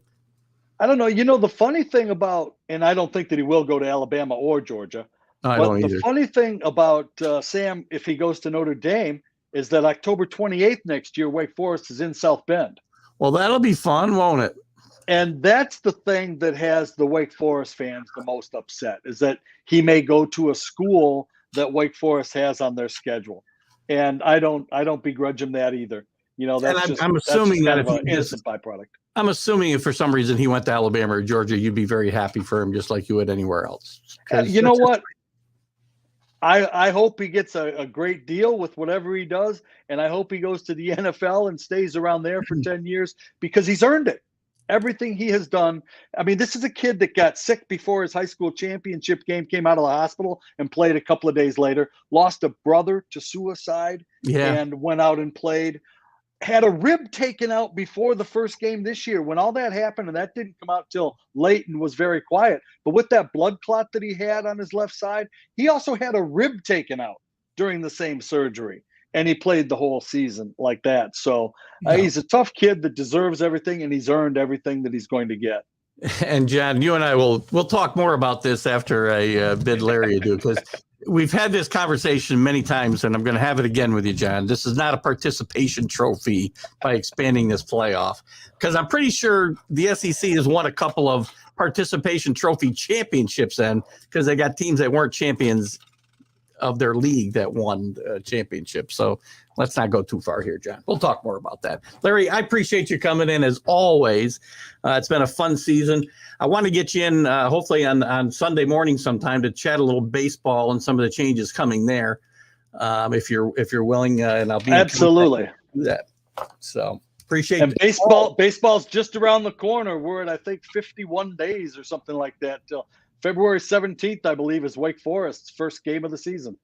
[SPEAKER 4] I don't know. The funny thing about, and I don't think that he will go to Alabama or Georgia.
[SPEAKER 2] No, I don't either.
[SPEAKER 4] The funny thing about Sam, if he goes to Notre Dame, is that October 28th next year, Wake Forest is in South Bend.
[SPEAKER 2] Well, that'll be fun, won't it?
[SPEAKER 4] And that's the thing that has the Wake Forest fans the most upset, is that he may go to a school that Wake Forest has on their schedule. And I don't begrudge him that either.
[SPEAKER 2] I'm assuming that if
[SPEAKER 4] an innocent byproduct.
[SPEAKER 2] I'm assuming if for some reason he went to Alabama or Georgia, you'd be very happy for him, just like you would anywhere else.
[SPEAKER 4] You know what? I hope he gets a great deal with whatever he does, and I hope he goes to the NFL and stays around there for 10 years because he's earned it. Everything he has done. I mean, this is a kid that got sick before his high school championship game, came out of the hospital and played a couple of days later, lost a brother to suicide and went out and played. Had a rib taken out before the first game this year when all that happened, and that didn't come out till late and was very quiet. But with that blood clot that he had on his left side, he also had a rib taken out during the same surgery. And he played the whole season like that. So he's a tough kid that deserves everything, and he's earned everything that he's going to get.
[SPEAKER 2] And John, you and I we'll talk more about this after I bid Larry adieu, because we've had this conversation many times, and I'm going to have it again with you, John. This is not a participation trophy by expanding this playoff, because I'm pretty sure the SEC has won a couple of participation trophy championships then, because they got teams that weren't champions of their league that won championships. So let's not go too far here, John. We'll talk more about that. Larry, I appreciate you coming in as always. It's been a fun season. I want to get you in hopefully on Sunday morning sometime to chat a little baseball and some of the changes coming there. If you're willing, and I'll be
[SPEAKER 4] absolutely
[SPEAKER 2] do that. So appreciate
[SPEAKER 4] it. And baseball's just around the corner. We're at, I think, 51 days or something like that till February 17th, I believe, is Wake Forest's first game of the season.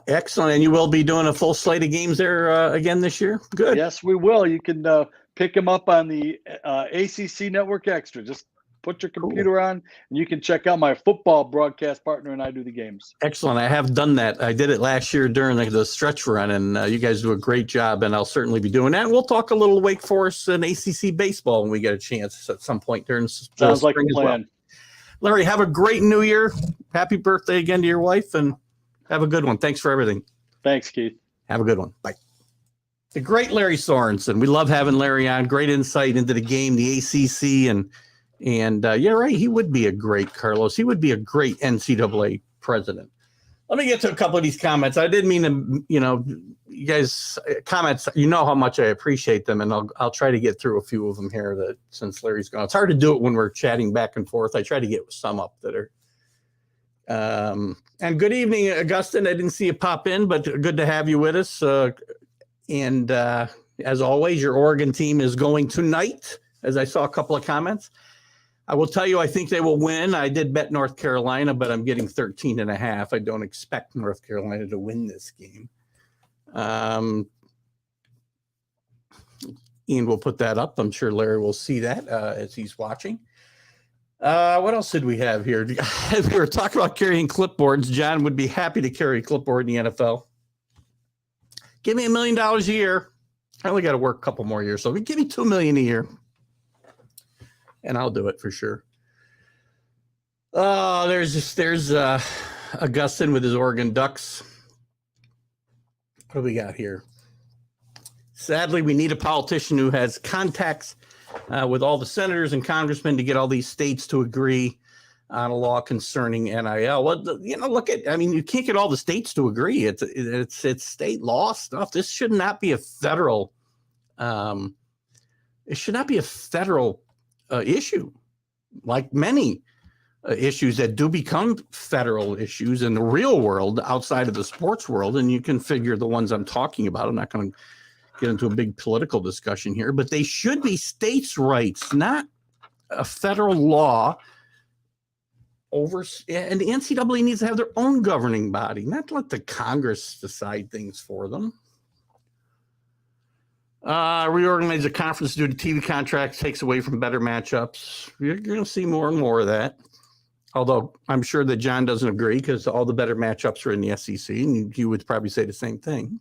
[SPEAKER 2] Excellent. And you will be doing a full slate of games there again this year? Good.
[SPEAKER 4] Yes, we will. You can pick them up on the ACC Network Extra. Just put your computer on, and you can check out my football broadcast partner, and I do the games.
[SPEAKER 2] Excellent. I have done that. I did it last year during the stretch run, and you guys do a great job, and I'll certainly be doing that. We'll talk a little Wake Forest and ACC baseball when we get a chance at some point during
[SPEAKER 4] Sounds like a plan.
[SPEAKER 2] Well. Larry, have a great New Year. Happy birthday again to your wife, and have a good one. Thanks for everything.
[SPEAKER 4] Thanks, Keith.
[SPEAKER 2] Have a good one. Bye. The great Lary Sorensen. We love having Larry on. Great insight into the game, the ACC, and yeah, right. He would be a great Carlos. He would be a great NCAA president. Let me get to a couple of these comments. I didn't mean to, you guys comments, how much I appreciate them, and I'll try to get through a few of them here that since Larry's gone. It's hard to do it when we're chatting back and forth. I try to get some up that are And good evening, Augustine. I didn't see you pop in, but good to have you with us. And as always, your Oregon team is going tonight, as I saw a couple of comments. I will tell you, I think they will win. I did bet North Carolina, but I'm getting 13.5. I don't expect North Carolina to win this game. Ian will put that up. I'm sure Larry will see that as he's watching. What else did we have here? We were talking about carrying clipboards. John would be happy to carry a clipboard in the NFL. Give me $1 million a year. I only got to work a couple more years, so give me $2 million a year, and I'll do it for sure. There's Augustine with his Oregon Ducks. What do we got here? Sadly, we need a politician who has contacts with all the senators and congressmen to get all these states to agree on a law concerning NIL. Well, you can't get all the states to agree. It's state law stuff. This should not be a federal. It should not be a federal issue, like many issues that do become federal issues in the real world outside of the sports world. And you can figure the ones I'm talking about. I'm not going to get into a big political discussion here, but they should be states' rights, not a federal law. And the NCAA needs to have their own governing body, not let the Congress decide things for them. Reorganize the conference due to TV contracts takes away from better matchups. You're going to see more and more of that. Although I'm sure that John doesn't agree because all the better matchups are in the SEC, and you would probably say the same thing.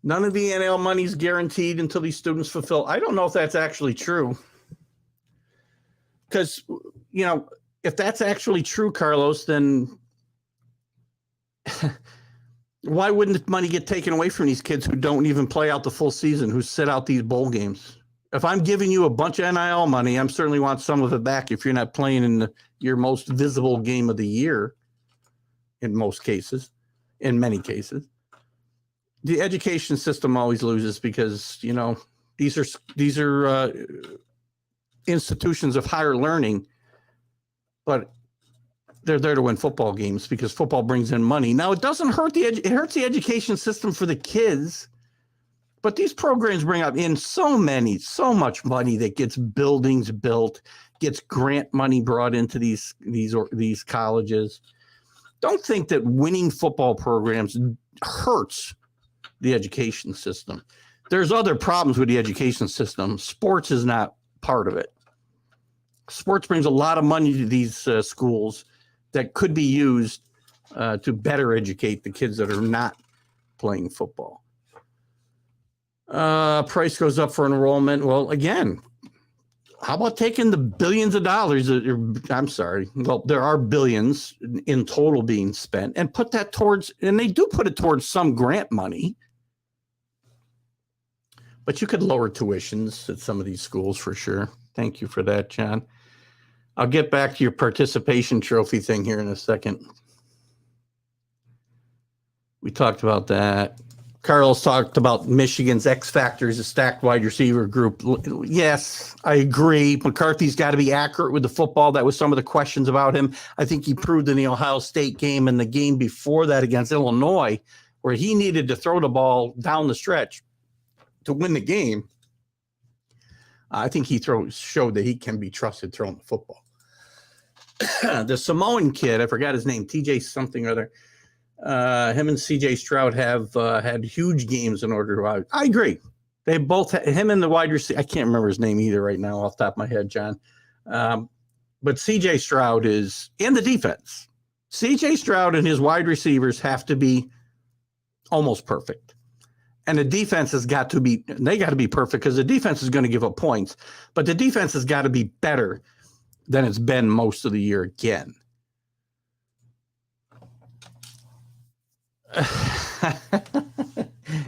[SPEAKER 2] None of the NIL money is guaranteed until these students fulfill. I don't know if that's actually true. Because, if that's actually true, Carlos, then why wouldn't the money get taken away from these kids who don't even play out the full season, who sit out these bowl games? If I'm giving you a bunch of NIL money, I'm certainly want some of it back if you're not playing in your most visible game of the year, in most cases, in many cases. The education system always loses because, these are institutions of higher learning, but they're there to win football games because football brings in money. Now, it doesn't hurt it hurts the education system for the kids, but these programs bring up in so much money that gets buildings built, gets grant money brought into these colleges. Don't think that winning football programs hurts the education system. There's other problems with the education system. Sports is not part of it. Sports brings a lot of money to these schools that could be used to better educate the kids that are not playing football. Price goes up for enrollment. Well, again, how about taking the billions of dollars? Well, there are billions in total being spent, and put that towards, and they do put it towards some grant money. But you could lower tuitions at some of these schools for sure. Thank you for that, John. I'll get back to your participation trophy thing here in a second. We talked about that. Carlos talked about Michigan's X factors, a stacked wide receiver group. Yes, I agree. McCarthy's got to be accurate with the football. That was some of the questions about him. I think he proved in the Ohio State game and the game before that against Illinois, where he needed to throw the ball down the stretch to win the game. I think he showed that he can be trusted throwing the football. The Samoan kid, I forgot his name, TJ something or other. Him and CJ Stroud have had huge games in order to. I agree. They both, him and the wide receiver, I can't remember his name either right now off the top of my head, John. But CJ Stroud is in the defense. CJ Stroud and his wide receivers have to be almost perfect. And the defense has got to be, they got to be perfect because the defense is going to give up points. But the defense has got to be better than it's been most of the year again.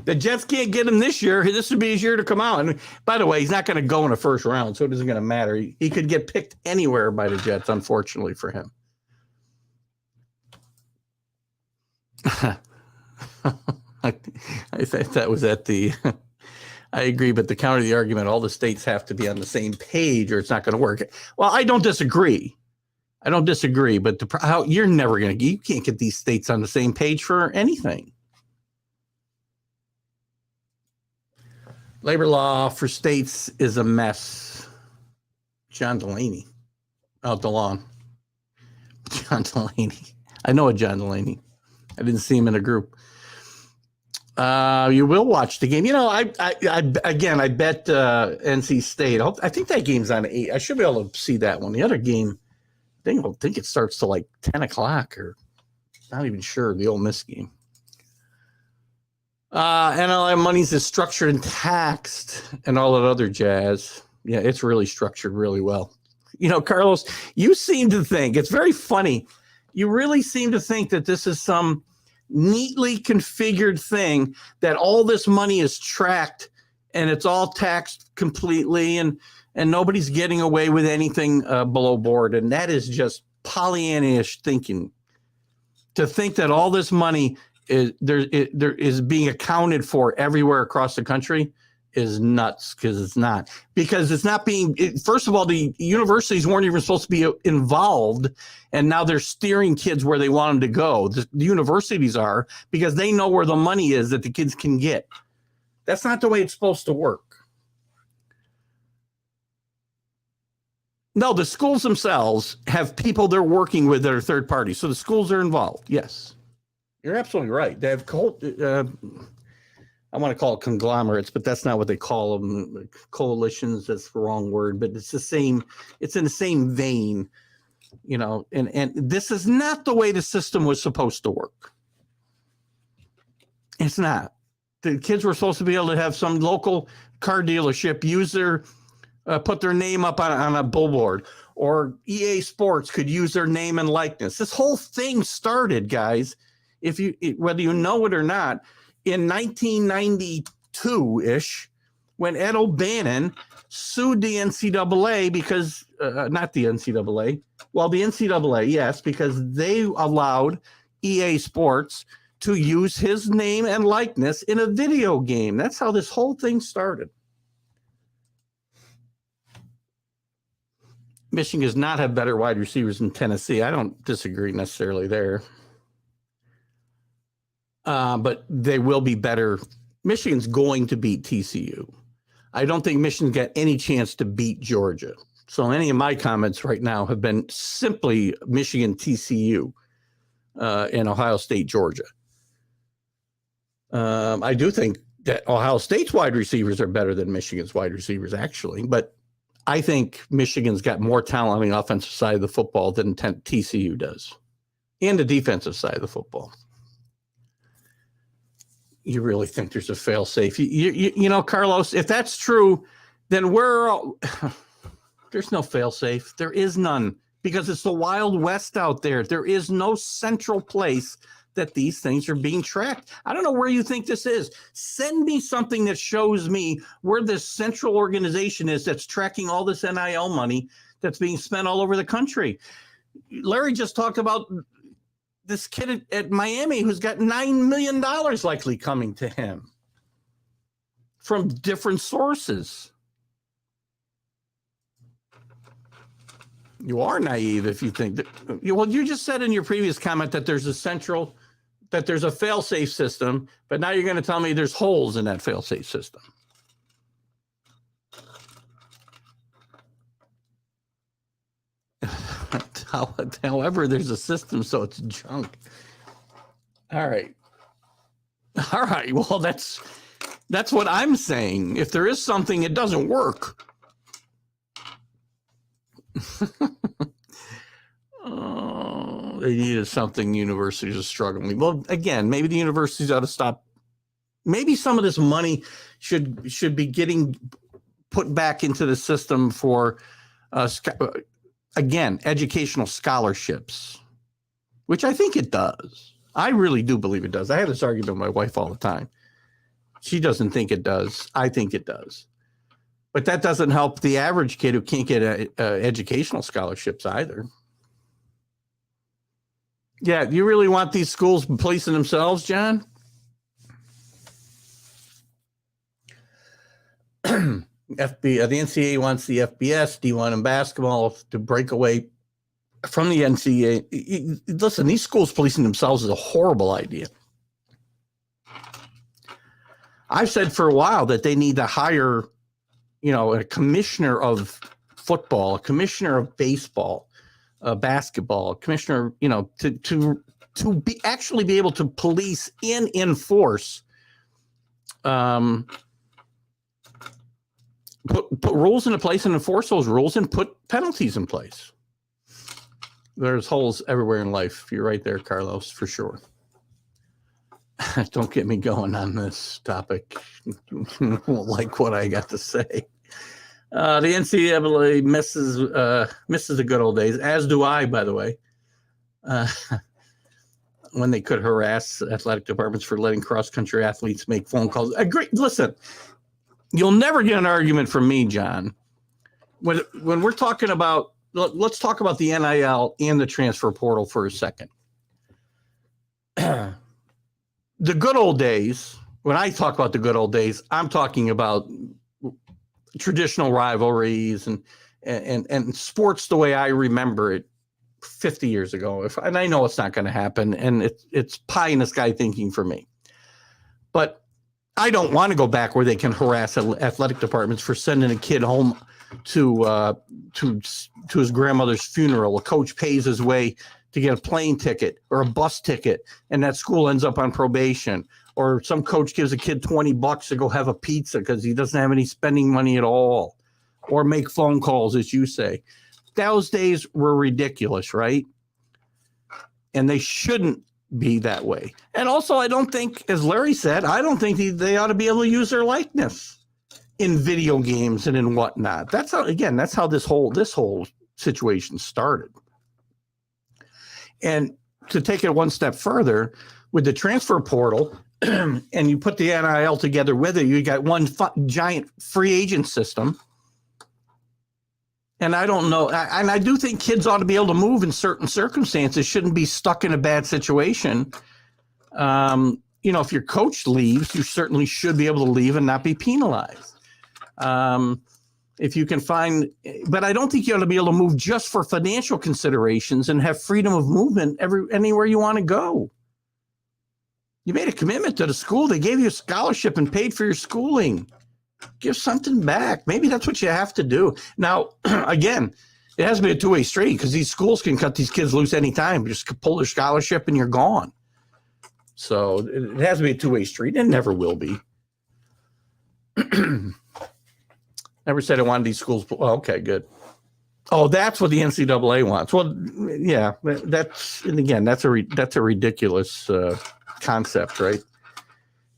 [SPEAKER 2] The Jets can't get him this year. This would be his year to come out. And by the way, he's not going to go in the first round, so it isn't going to matter. He could get picked anywhere by the Jets, unfortunately for him. I think that was at the I agree, but to counter the argument, all the states have to be on the same page or it's not going to work. Well, I don't disagree. I don't disagree, but you can't get these states on the same page for anything. Labor law for states is a mess. John Delaney out the lawn. John Delaney. I know a John Delaney. I didn't see him in a group. You will watch the game. I bet NC State. I think that game's on 8. I should be able to see that one. The other game, I think it starts to like 10 o'clock or not even sure. The Ole Miss game. NLM monies is structured and taxed and all that other jazz. Yeah, it's really structured really well. Carlos, you seem to think, it's very funny. You really seem to think that this is some neatly configured thing, that all this money is tracked and it's all taxed completely and nobody's getting away with anything below board. And that is just Pollyanna-ish thinking. To think that all this money is being accounted for everywhere across the country is nuts, because it's not. Because it's not being, first of all, the universities weren't even supposed to be involved, and now they're steering kids where they want them to go. The universities are, because they know where the money is that the kids can get. That's not the way it's supposed to work. No, the schools themselves have people they're working with that are third parties. So the schools are involved. Yes. You're absolutely right. They have I want to call it conglomerates, but that's not what they call them. Coalitions, that's the wrong word, but it's the same. It's in the same vein, and this is not the way the system was supposed to work. It's not. The kids were supposed to be able to have some local car dealership use put their name up on a billboard, or EA Sports could use their name and likeness. This whole thing started, guys, whether you know it or not, in 1992-ish, when Ed O'Bannon sued the NCAA because, not the NCAA, well, the NCAA, yes, because they allowed EA Sports to use his name and likeness in a video game. That's how this whole thing started. Michigan does not have better wide receivers than Tennessee. I don't disagree necessarily there. But they will be better. Michigan's going to beat TCU. I don't think Michigan got any chance to beat Georgia. So any of my comments right now have been simply Michigan, TCU, and Ohio State, Georgia. I do think that Ohio State's wide receivers are better than Michigan's wide receivers, actually. But I think Michigan's got more talent on the offensive side of the football than TCU does, and the defensive side of the football. You really think there's a fail-safe? You know, Carlos, if that's true, then there's no fail-safe. There is none, because it's the Wild West out there. There is no central place that these things are being tracked. I don't know where you think this is. Send me something that shows me where this central organization is that's tracking all this NIL money that's being spent all over the country. Larry just talked about this kid at Miami who's got $9 million likely coming to him from different sources. You are naive if you think that. Well, you just said in your previous comment that there's a fail-safe system, but now you're going to tell me there's holes in that fail-safe system. However, there's a system, so it's junk. All right. Well, that's what I'm saying. If there is something, it doesn't work. Oh, they needed something. Universities are struggling. Well, again, maybe the universities ought to stop. Maybe some of this money should be getting put back into the system for again, educational scholarships, which I think it does. I really do believe it does. I have this argument with my wife all the time. She doesn't think it does. I think it does. But that doesn't help the average kid who can't get educational scholarships either. Yeah, you really want these schools policing themselves, John? The NCAA wants the FBS, D1 in basketball to break away from the NCAA. Listen, these schools policing themselves is a horrible idea. I've said for a while that they need to hire, a commissioner of football, a commissioner of baseball, basketball, a commissioner, to be actually be able to police and enforce, put rules into place and enforce those rules and put penalties in place. There's holes everywhere in life. You're right there, Carlos, for sure. Don't get me going on this topic. Won't like what I got to say. The NCAA misses the good old days, as do I, by the way. When they could harass athletic departments for letting cross-country athletes make phone calls. Agree. Listen, you'll never get an argument from me, John. When we're talking about, let's talk about the NIL and the transfer portal for a second. The good old days, when I talk about the good old days, I'm talking about traditional rivalries and sports the way I remember it 50 years ago. And I know it's not going to happen, and it's pie in the sky thinking for me. But I don't want to go back where they can harass athletic departments for sending a kid home to his grandmother's funeral. A coach pays his way to get a plane ticket or a bus ticket, and that school ends up on probation. Or some coach gives a kid $20 to go have a pizza because he doesn't have any spending money at all, or make phone calls, as you say. Those days were ridiculous, right? And they shouldn't be that way. And also, I don't think, as Larry said, I don't think they ought to be able to use their likeness in video games and in whatnot. That's how this whole situation started. And to take it one step further, with the transfer portal, and you put the NIL together with it, you got one giant free agent system. And I don't know, and I do think kids ought to be able to move in certain circumstances, shouldn't be stuck in a bad situation. If your coach leaves, you certainly should be able to leave and not be penalized. If you can find, but I don't think you ought to be able to move just for financial considerations and have freedom of movement anywhere you want to go. You made a commitment to the school. They gave you a scholarship and paid for your schooling. Give something back. Maybe that's what you have to do. Now, again, it has to be a two-way street because these schools can cut these kids loose anytime. Just pull their scholarship and you're gone. So it has to be a two-way street. It never will be. Never said I wanted these schools. Well, okay, good. Oh, that's what the NCAA wants. Well, yeah, that's a ridiculous concept, right?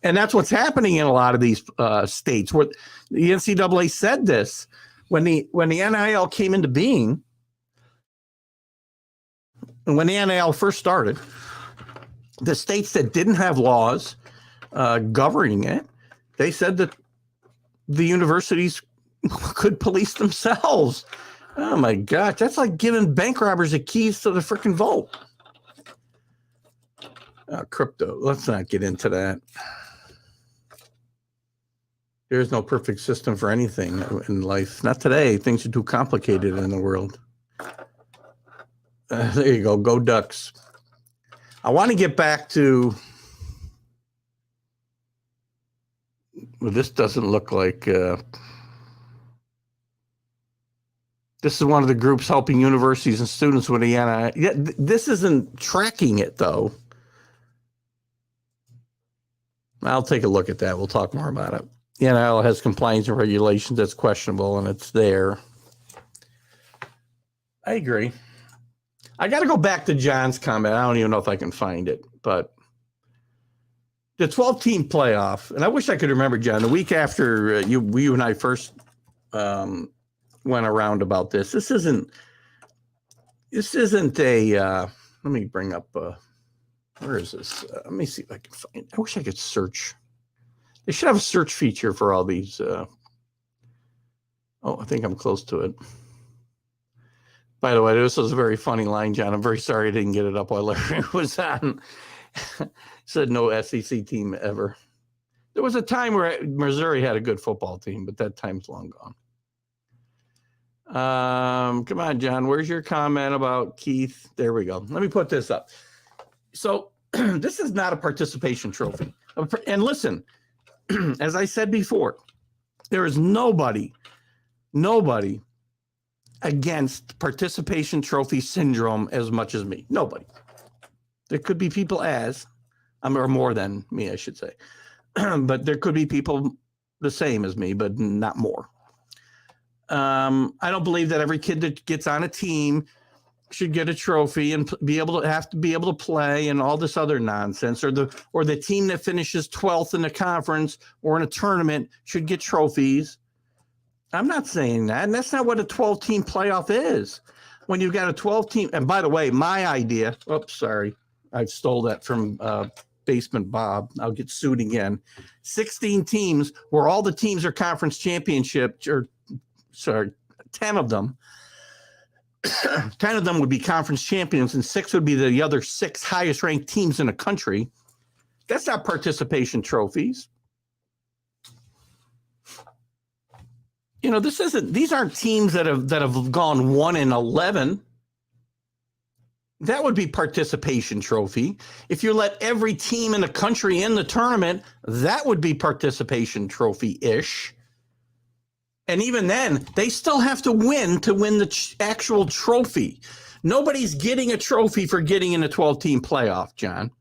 [SPEAKER 2] And that's what's happening in a lot of these states where the NCAA said this when the NIL came into being. And when the NIL first started, the states that didn't have laws governing it, they said that the universities could police themselves. Oh my gosh, that's like giving bank robbers the keys to the freaking vault. Crypto, let's not get into that. There's no perfect system for anything in life. Not today. Things are too complicated in the world. There you go. Go Ducks. I want to get back to. Well, this doesn't look like. This is one of the groups helping universities and students with the NIL. Yeah, this isn't tracking it, though. I'll take a look at that. We'll talk more about it. The NIL has compliance and regulations that's questionable, and it's there. I agree. I got to go back to John's comment. I don't even know if I can find it, but the 12-team playoff, and I wish I could remember, John, the week after you and I first went around about this. This isn't a. Let me bring up. Where is this? Let me see if I can find. I wish I could search. They should have a search feature for all these. I think I'm close to it. By the way, this was a very funny line, John. I'm very sorry I didn't get it up while Larry was on. Said no SEC team ever. There was a time where Missouri had a good football team, but that time's long gone. Come on, John. Where's your comment about Keith? There we go. Let me put this up. So this is not a participation trophy. And listen, as I said before, there is nobody against participation trophy syndrome as much as me. Nobody. There could be people or more than me, I should say. But there could be people the same as me, but not more. I don't believe that every kid that gets on a team should get a trophy and be able to play and all this other nonsense, or the team that finishes 12th in the conference or in a tournament should get trophies. I'm not saying that, and that's not what a 12-team playoff is. When you've got a 12-team, and by the way, my idea, oops, sorry, I stole that from Basement Bob. I'll get sued again. 16 teams where all the teams are conference championships, 10 of them. 10 of them would be conference champions, and 6 would be the other 6 highest ranked teams in the country. That's not participation trophies. You know, these aren't teams that have gone 1-11. That would be participation trophy. If you let every team in the country in the tournament, that would be participation trophy-ish. And even then, they still have to win the actual trophy. Nobody's getting a trophy for getting in a 12-team playoff, John.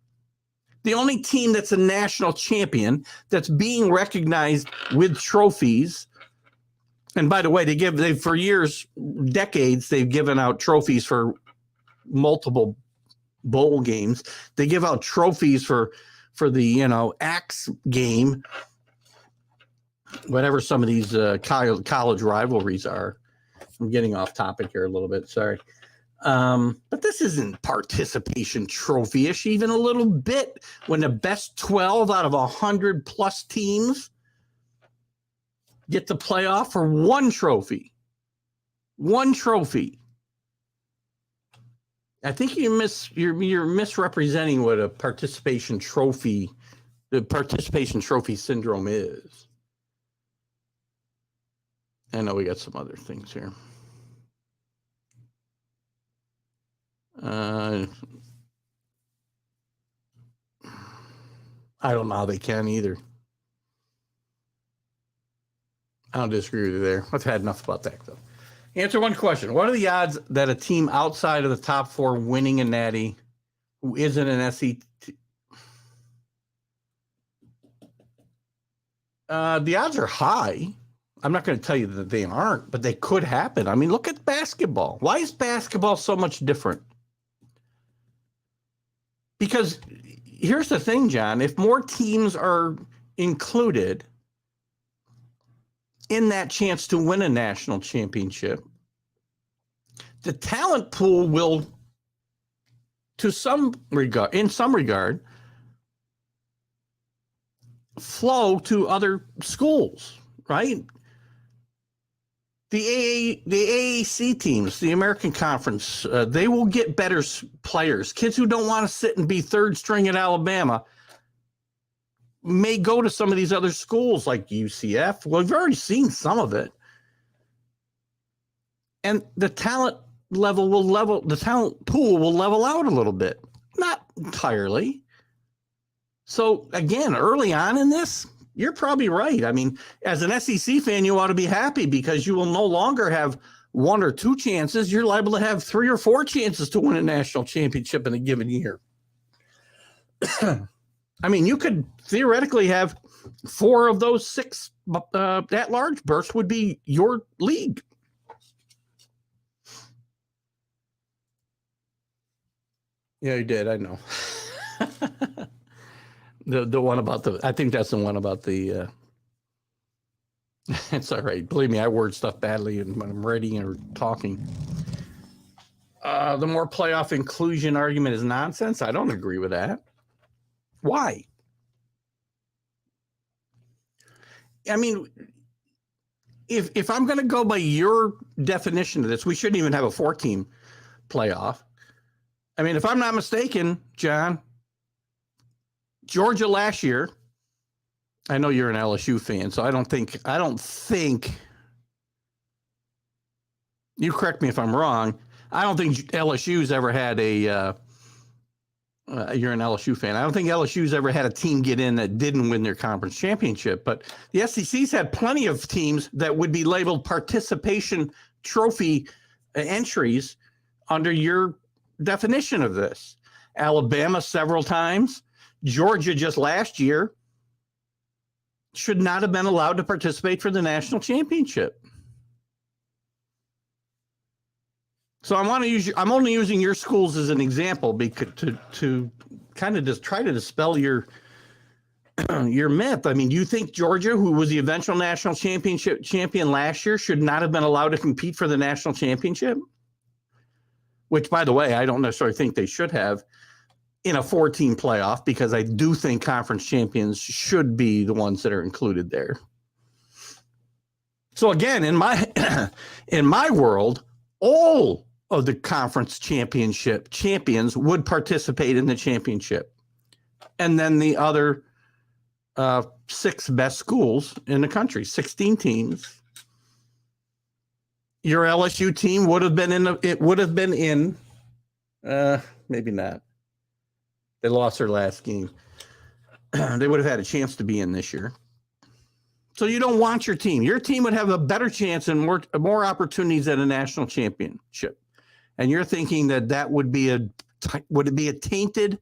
[SPEAKER 2] The only team that's a national champion that's being recognized with trophies. And by the way, they for years, decades, they've given out trophies for multiple bowl games. They give out trophies for the axe game, whatever some of these college rivalries are. I'm getting off topic here a little bit. Sorry. But this isn't participation trophy-ish even a little bit when the best 12 out of 100 plus teams get the playoff for one trophy. One trophy. I think you're misrepresenting what a participation trophy, the participation trophy syndrome is. I know we got some other things here. I don't know how they can either. I don't disagree with you there. I've had enough about that, though. Answer one question. What are the odds that a team outside of the top 4 winning a natty who isn't an SET? The odds are high. I'm not going to tell you that they aren't, but they could happen. I mean, look at basketball. Why is basketball so much different? Because here's the thing, John. If more teams are included in that chance to win a national championship, the talent pool will, in some regard, flow to other schools, right? The AAC teams, the American Conference, they will get better players. Kids who don't want to sit and be third string at Alabama may go to some of these other schools like UCF. Well, we've already seen some of it. And the talent the talent pool will level out a little bit. Not entirely. So again, early on in this, you're probably right. I mean, as an SEC fan, you ought to be happy because you will no longer have 1 or 2 chances. You're liable to have 3 or 4 chances to win a national championship in a given year. I mean, you could theoretically have 4 of those 6 at-large berths would be your league. Yeah, you did. I know. The one about I think that's the one about the, it's all right. Believe me, I word stuff badly when I'm writing or talking. The more playoff inclusion argument is nonsense. I don't agree with that. Why? I mean, if I'm going to go by your definition of this, we shouldn't even have a 4-team playoff. I mean, if I'm not mistaken, John, Georgia last year, I know you're an LSU fan, so I don't think You correct me if I'm wrong. I don't think LSU's ever had a you're an LSU fan. I don't think LSU's ever had a team get in that didn't win their conference championship, but the SEC's had plenty of teams that would be labeled participation trophy entries under your definition of this. Alabama several times, Georgia just last year should not have been allowed to participate for the national championship. So I'm only using your schools as an example because to kind of just try to dispel your myth. I mean, do you think Georgia, who was the eventual national championship champion last year, should not have been allowed to compete for the national championship? Which, by the way, I don't necessarily think they should have in a 4-team playoff, because I do think conference champions should be the ones that are included there. So again, in my world, all of the conference championship champions would participate in the championship. And then the other 6 best schools in the country, 16 teams. Your LSU team would have been in, maybe not. They lost their last game. They would have had a chance to be in this year. So you don't want your team. Your team would have a better chance and more opportunities at a national championship. And you're thinking that would it be a tainted?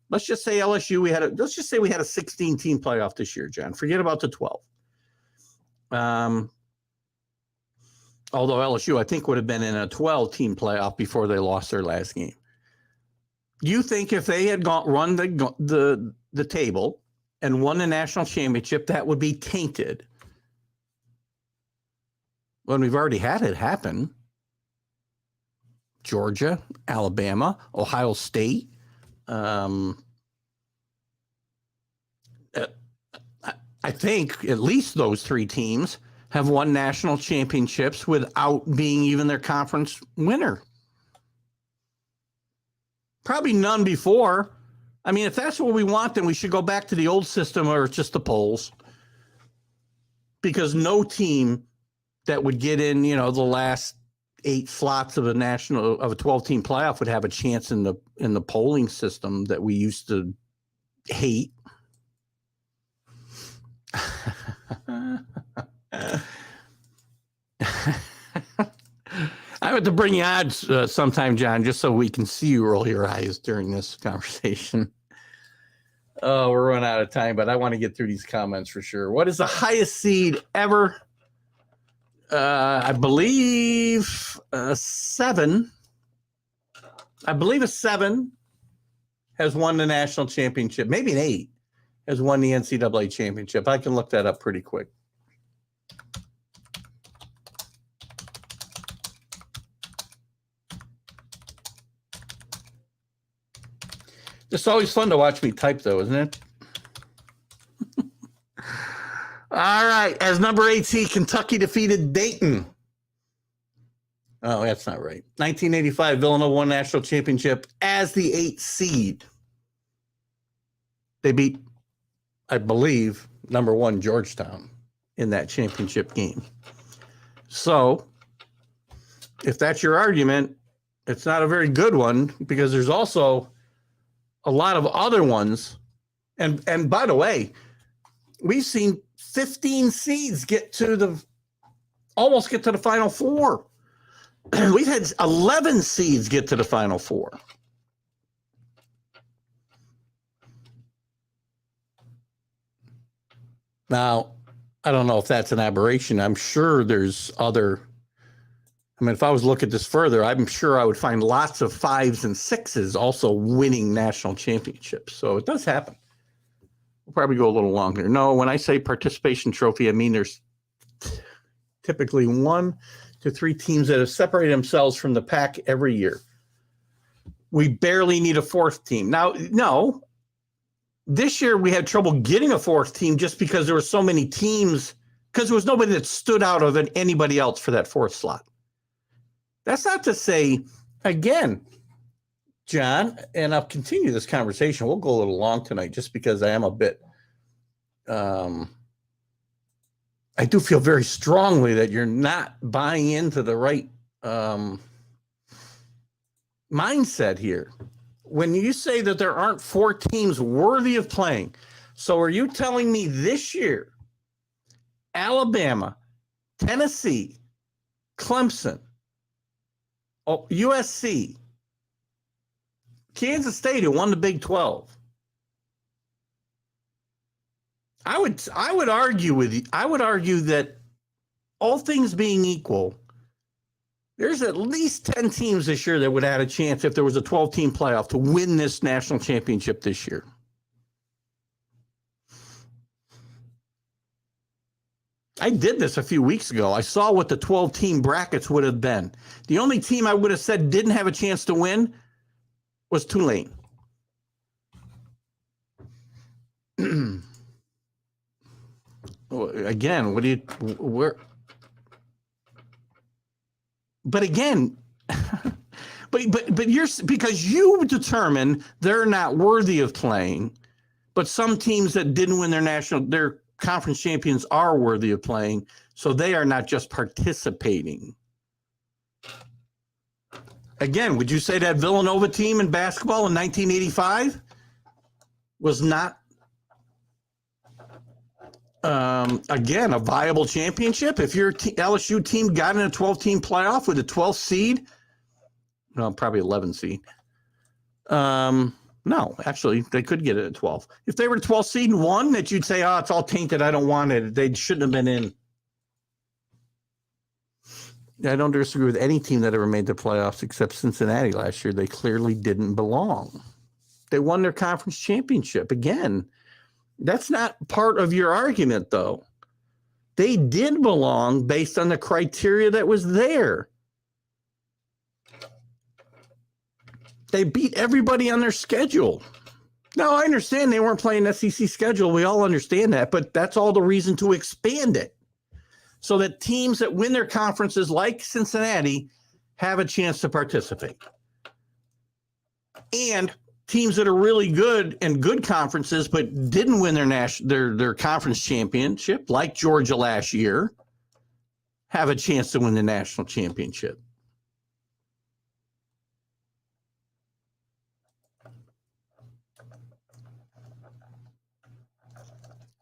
[SPEAKER 2] Let's just say LSU. Let's just say we had a 16-team playoff this year, John. Forget about the 12. Although LSU, I think, would have been in a 12-team playoff before they lost their last game. You think if they had run the table and won the national championship, that would be tainted? When we've already had it happen. Georgia, Alabama, Ohio State. I think at least those 3 teams have won national championships without being even their conference winner. Probably none before. I mean, if that's what we want, then we should go back to the old system where it's just the polls. Because no team that would get in, the last 8 slots of a 12-team playoff would have a chance in the polling system that we used to hate. I have to bring you odds sometime, John, just so we can see you roll your eyes during this conversation. Oh, we're running out of time, but I want to get through these comments for sure. What is the highest seed ever? I believe 7. I believe a 7 has won the national championship. Maybe an 8 has won the NCAA championship. I can look that up pretty quick. It's always fun to watch me type, though, isn't it? All right. As number 8 seed, Kentucky defeated Dayton. Oh, that's not right. 1985, Villanova won national championship as the 8th seed. They beat, I believe, number 1 Georgetown in that championship game. So, if that's your argument, it's not a very good one, because there's also a lot of other ones. And by the way, we've seen 15 seeds almost get to the Final Four. We've had 11 seeds get to the Final Four. Now, I don't know if that's an aberration. I'm sure there's other. I mean, if I was to look at this further, I'm sure I would find lots of 5s and 6s also winning national championships. So it does happen. We'll probably go a little longer. No, when I say participation trophy, I mean there's typically 1 to 3 teams that have separated themselves from the pack every year. We barely need a 4th team. Now, no, this year we had trouble getting a 4th team just because there were so many teams, because there was nobody that stood out of anybody else for that 4th slot. That's not to say, again, John, and I'll continue this conversation. We'll go a little long tonight just because I am a bit, I do feel very strongly that you're not buying into the right mindset here. When you say that there aren't 4 teams worthy of playing, so are you telling me this year, Alabama, Tennessee, Clemson, USC, Kansas State, who won the Big 12? I would argue with you. I would argue that all things being equal, there's at least 10 teams this year that would have a chance if there was a 12-team playoff to win this national championship this year. I did this a few weeks ago. I saw what the 12-team brackets would have been. The only team I would have said didn't have a chance to win was Tulane. Again, but again, but you're, because you determine they're not worthy of playing, but some teams that didn't win their conference champions are worthy of playing, so they are not just participating. Again, would you say that Villanova team in basketball in 1985 was not, again, a viable championship? If your LSU team got in a 12-team playoff with a 12th seed, well, probably 11 seed. No, actually, they could get it at 12. If they were 12 seed and won, that you'd say, oh, it's all tainted, I don't want it. They shouldn't have been in. I don't disagree with any team that ever made the playoffs except Cincinnati last year. They clearly didn't belong. They won their conference championship. Again, that's not part of your argument, though. They did belong based on the criteria that was there. They beat everybody on their schedule. Now, I understand they weren't playing SEC schedule. We all understand that, but that's all the reason to expand it, so that teams that win their conferences like Cincinnati have a chance to participate. And teams that are really good and good conferences but didn't win their conference championship, like Georgia last year, have a chance to win the national championship.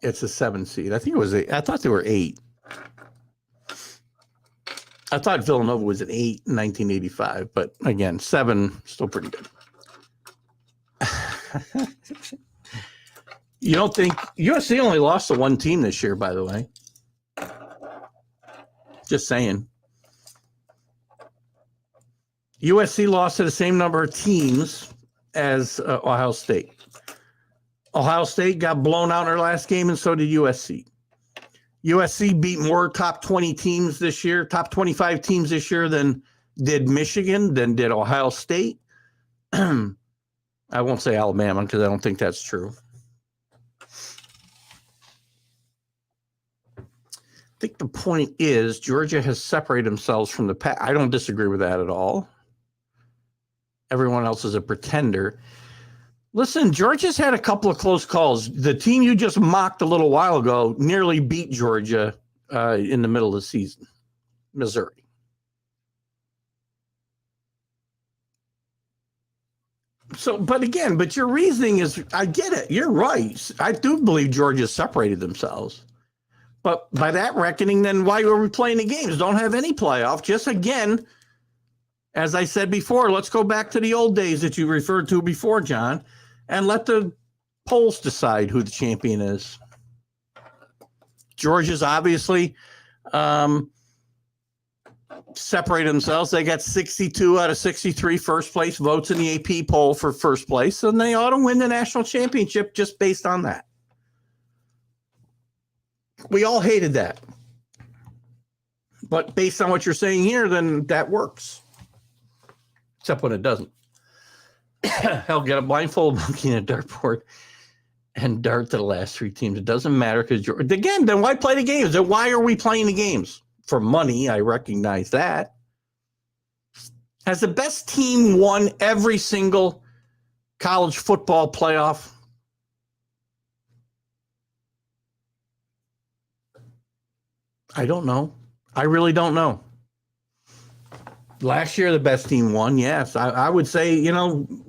[SPEAKER 2] It's a 7 seed. I think it was 8. I thought they were 8. I thought Villanova was at 8 in 1985, but again, 7, still pretty good. You don't think USC only lost to 1 team this year, by the way? Just saying. USC lost to the same number of teams as Ohio State. Ohio State got blown out in their last game, and so did USC. USC beat more top 20 teams this year, top 25 teams this year than did Michigan, than did Ohio State. I won't say Alabama because I don't think that's true. I think the point is Georgia has separated themselves from the pack. I don't disagree with that at all. Everyone else is a pretender. Listen, Georgia's had a couple of close calls. The team you just mocked a little while ago nearly beat Georgia in the middle of the season, Missouri. So, but your reasoning is, I get it. You're right. I do believe Georgia separated themselves. But by that reckoning, then why are we playing the games? Don't have any playoff. Just again, as I said before, let's go back to the old days that you referred to before, John, and let the polls decide who the champion is. Georgia's obviously separated themselves. They got 62 out of 63 first place votes in the AP poll for first place, and they ought to win the national championship just based on that. We all hated that. But based on what you're saying here, then that works. Except when it doesn't. Hell, get a blindfold monkey in a dartboard and dart to the last 3 teams. It doesn't matter because again, then why play the games? Then why are we playing the games? For money, I recognize that. Has the best team won every single college football playoff? I don't know. I really don't know. Last year, the best team won. Yes, I would say, some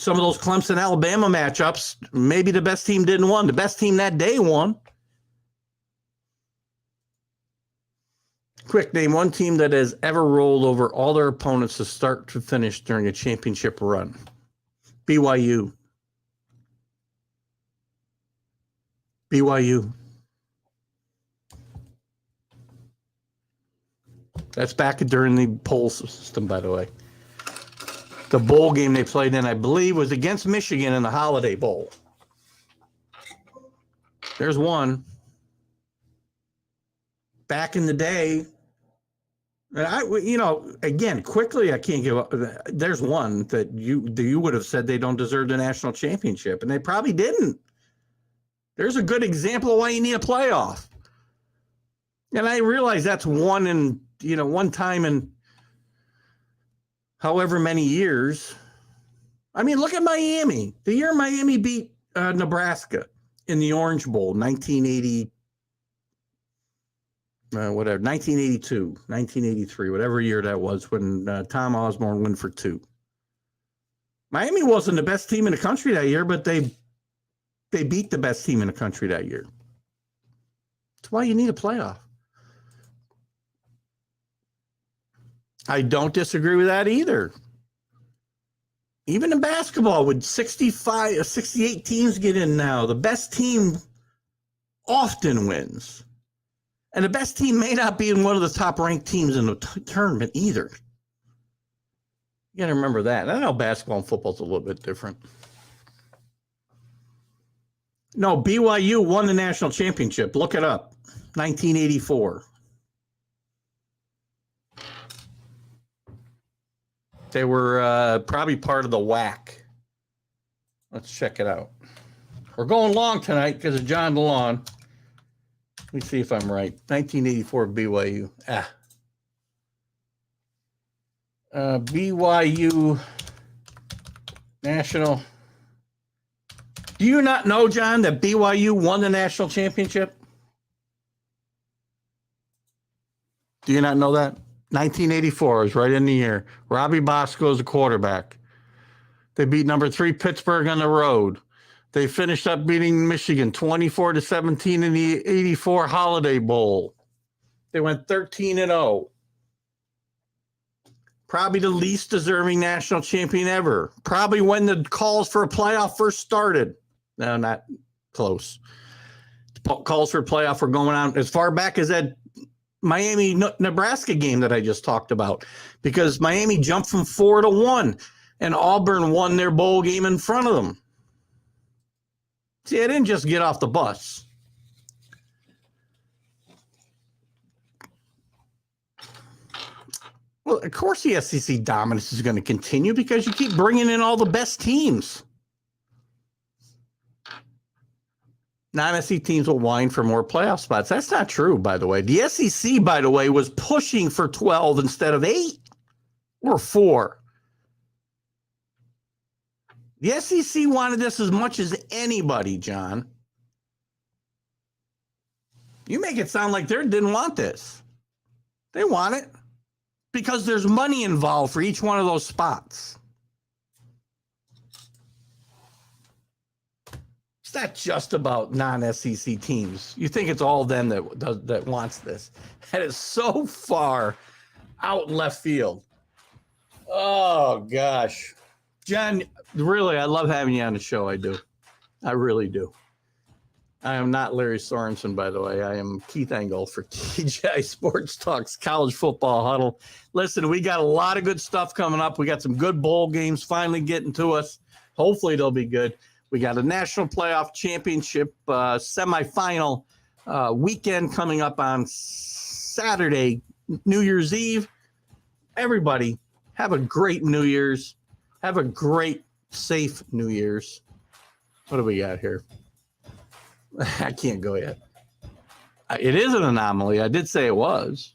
[SPEAKER 2] of those Clemson Alabama matchups, maybe the best team didn't win. The best team that day won. Quick, name one team that has ever rolled over all their opponents to start to finish during a championship run. BYU. BYU. That's back during the poll system, by the way. The bowl game they played in, I believe, was against Michigan in the Holiday Bowl. There's one. Back in the day, and again, quickly, I can't give up. There's one that you would have said they don't deserve the national championship, and they probably didn't. There's a good example of why you need a playoff. And I realize that's one time in however many years. I mean, look at Miami. The year Miami beat Nebraska in the Orange Bowl, 1980. 1982, 1983, whatever year that was, when Tom Osborne went for 2. Miami wasn't the best team in the country that year, but they beat the best team in the country that year. That's why you need a playoff. I don't disagree with that either. Even in basketball, with 68 teams get in now, the best team often wins. And the best team may not be in one of the top-ranked teams in the tournament either. You got to remember that. I know basketball and football is a little bit different. No, BYU won the national championship. Look it up. 1984. They were probably part of the WAC. Let's check it out. We're going long tonight because of John DeLon. Let me see if I'm right. 1984 BYU. BYU National. Do you not know, John, that BYU won the national championship? Do you not know that? 1984 is right in the year. Robbie Bosco is the quarterback. They beat number 3 Pittsburgh on the road. They finished up beating Michigan 24-17 in the 84 Holiday Bowl. They went 13-0. Probably the least deserving national champion ever. Probably when the calls for a playoff first started. No, not close. Calls for a playoff were going on as far back as that Miami-Nebraska game that I just talked about, because Miami jumped from 4-1 and Auburn won their bowl game in front of them. See, I didn't just get off the bus. Well, of course the SEC dominance is going to continue because you keep bringing in all the best teams. Non-SEC teams will whine for more playoff spots. That's not true, by the way. The SEC, by the way, was pushing for 12 instead of 8 or 4. The SEC wanted this as much as anybody, John. You make it sound like they didn't want this. They want it because there's money involved for each one of those spots. It's not just about non-SEC teams. You think it's all them that wants this. That is so far out in left field. Oh, gosh. John, really, I love having you on the show. I do. I really do. I am not Lary Sorensen, by the way. I am Keith Engel for TGI Sports Talks College Football Huddle. Listen, we got a lot of good stuff coming up. We got some good bowl games finally getting to us. Hopefully they'll be good. We got a national playoff championship semifinal weekend coming up on Saturday, New Year's Eve. Everybody, have a great New Year's. Have a great, safe New Year's. What do we got here? I can't go yet. It is an anomaly. I did say it was.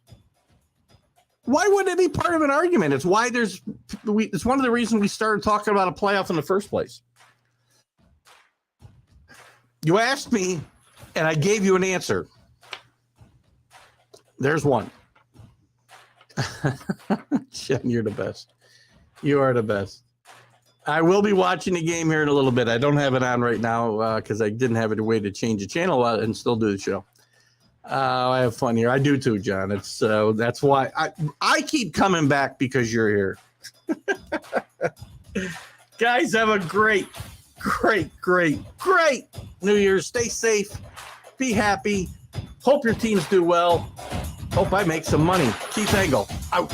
[SPEAKER 2] Why wouldn't it be part of an argument? It's why it's one of the reasons we started talking about a playoff in the first place. You asked me, and I gave you an answer. There's one. Jen, you're the best. You are the best. I will be watching the game here in a little bit. I don't have it on right now because I didn't have a way to change the channel and still do the show. I have fun here. I do too, John. It's that's why I keep coming back because you're here. Guys, have a great New Year's. Stay safe. Be happy. Hope your teams do well. Hope I make some money. Keith Engel, out.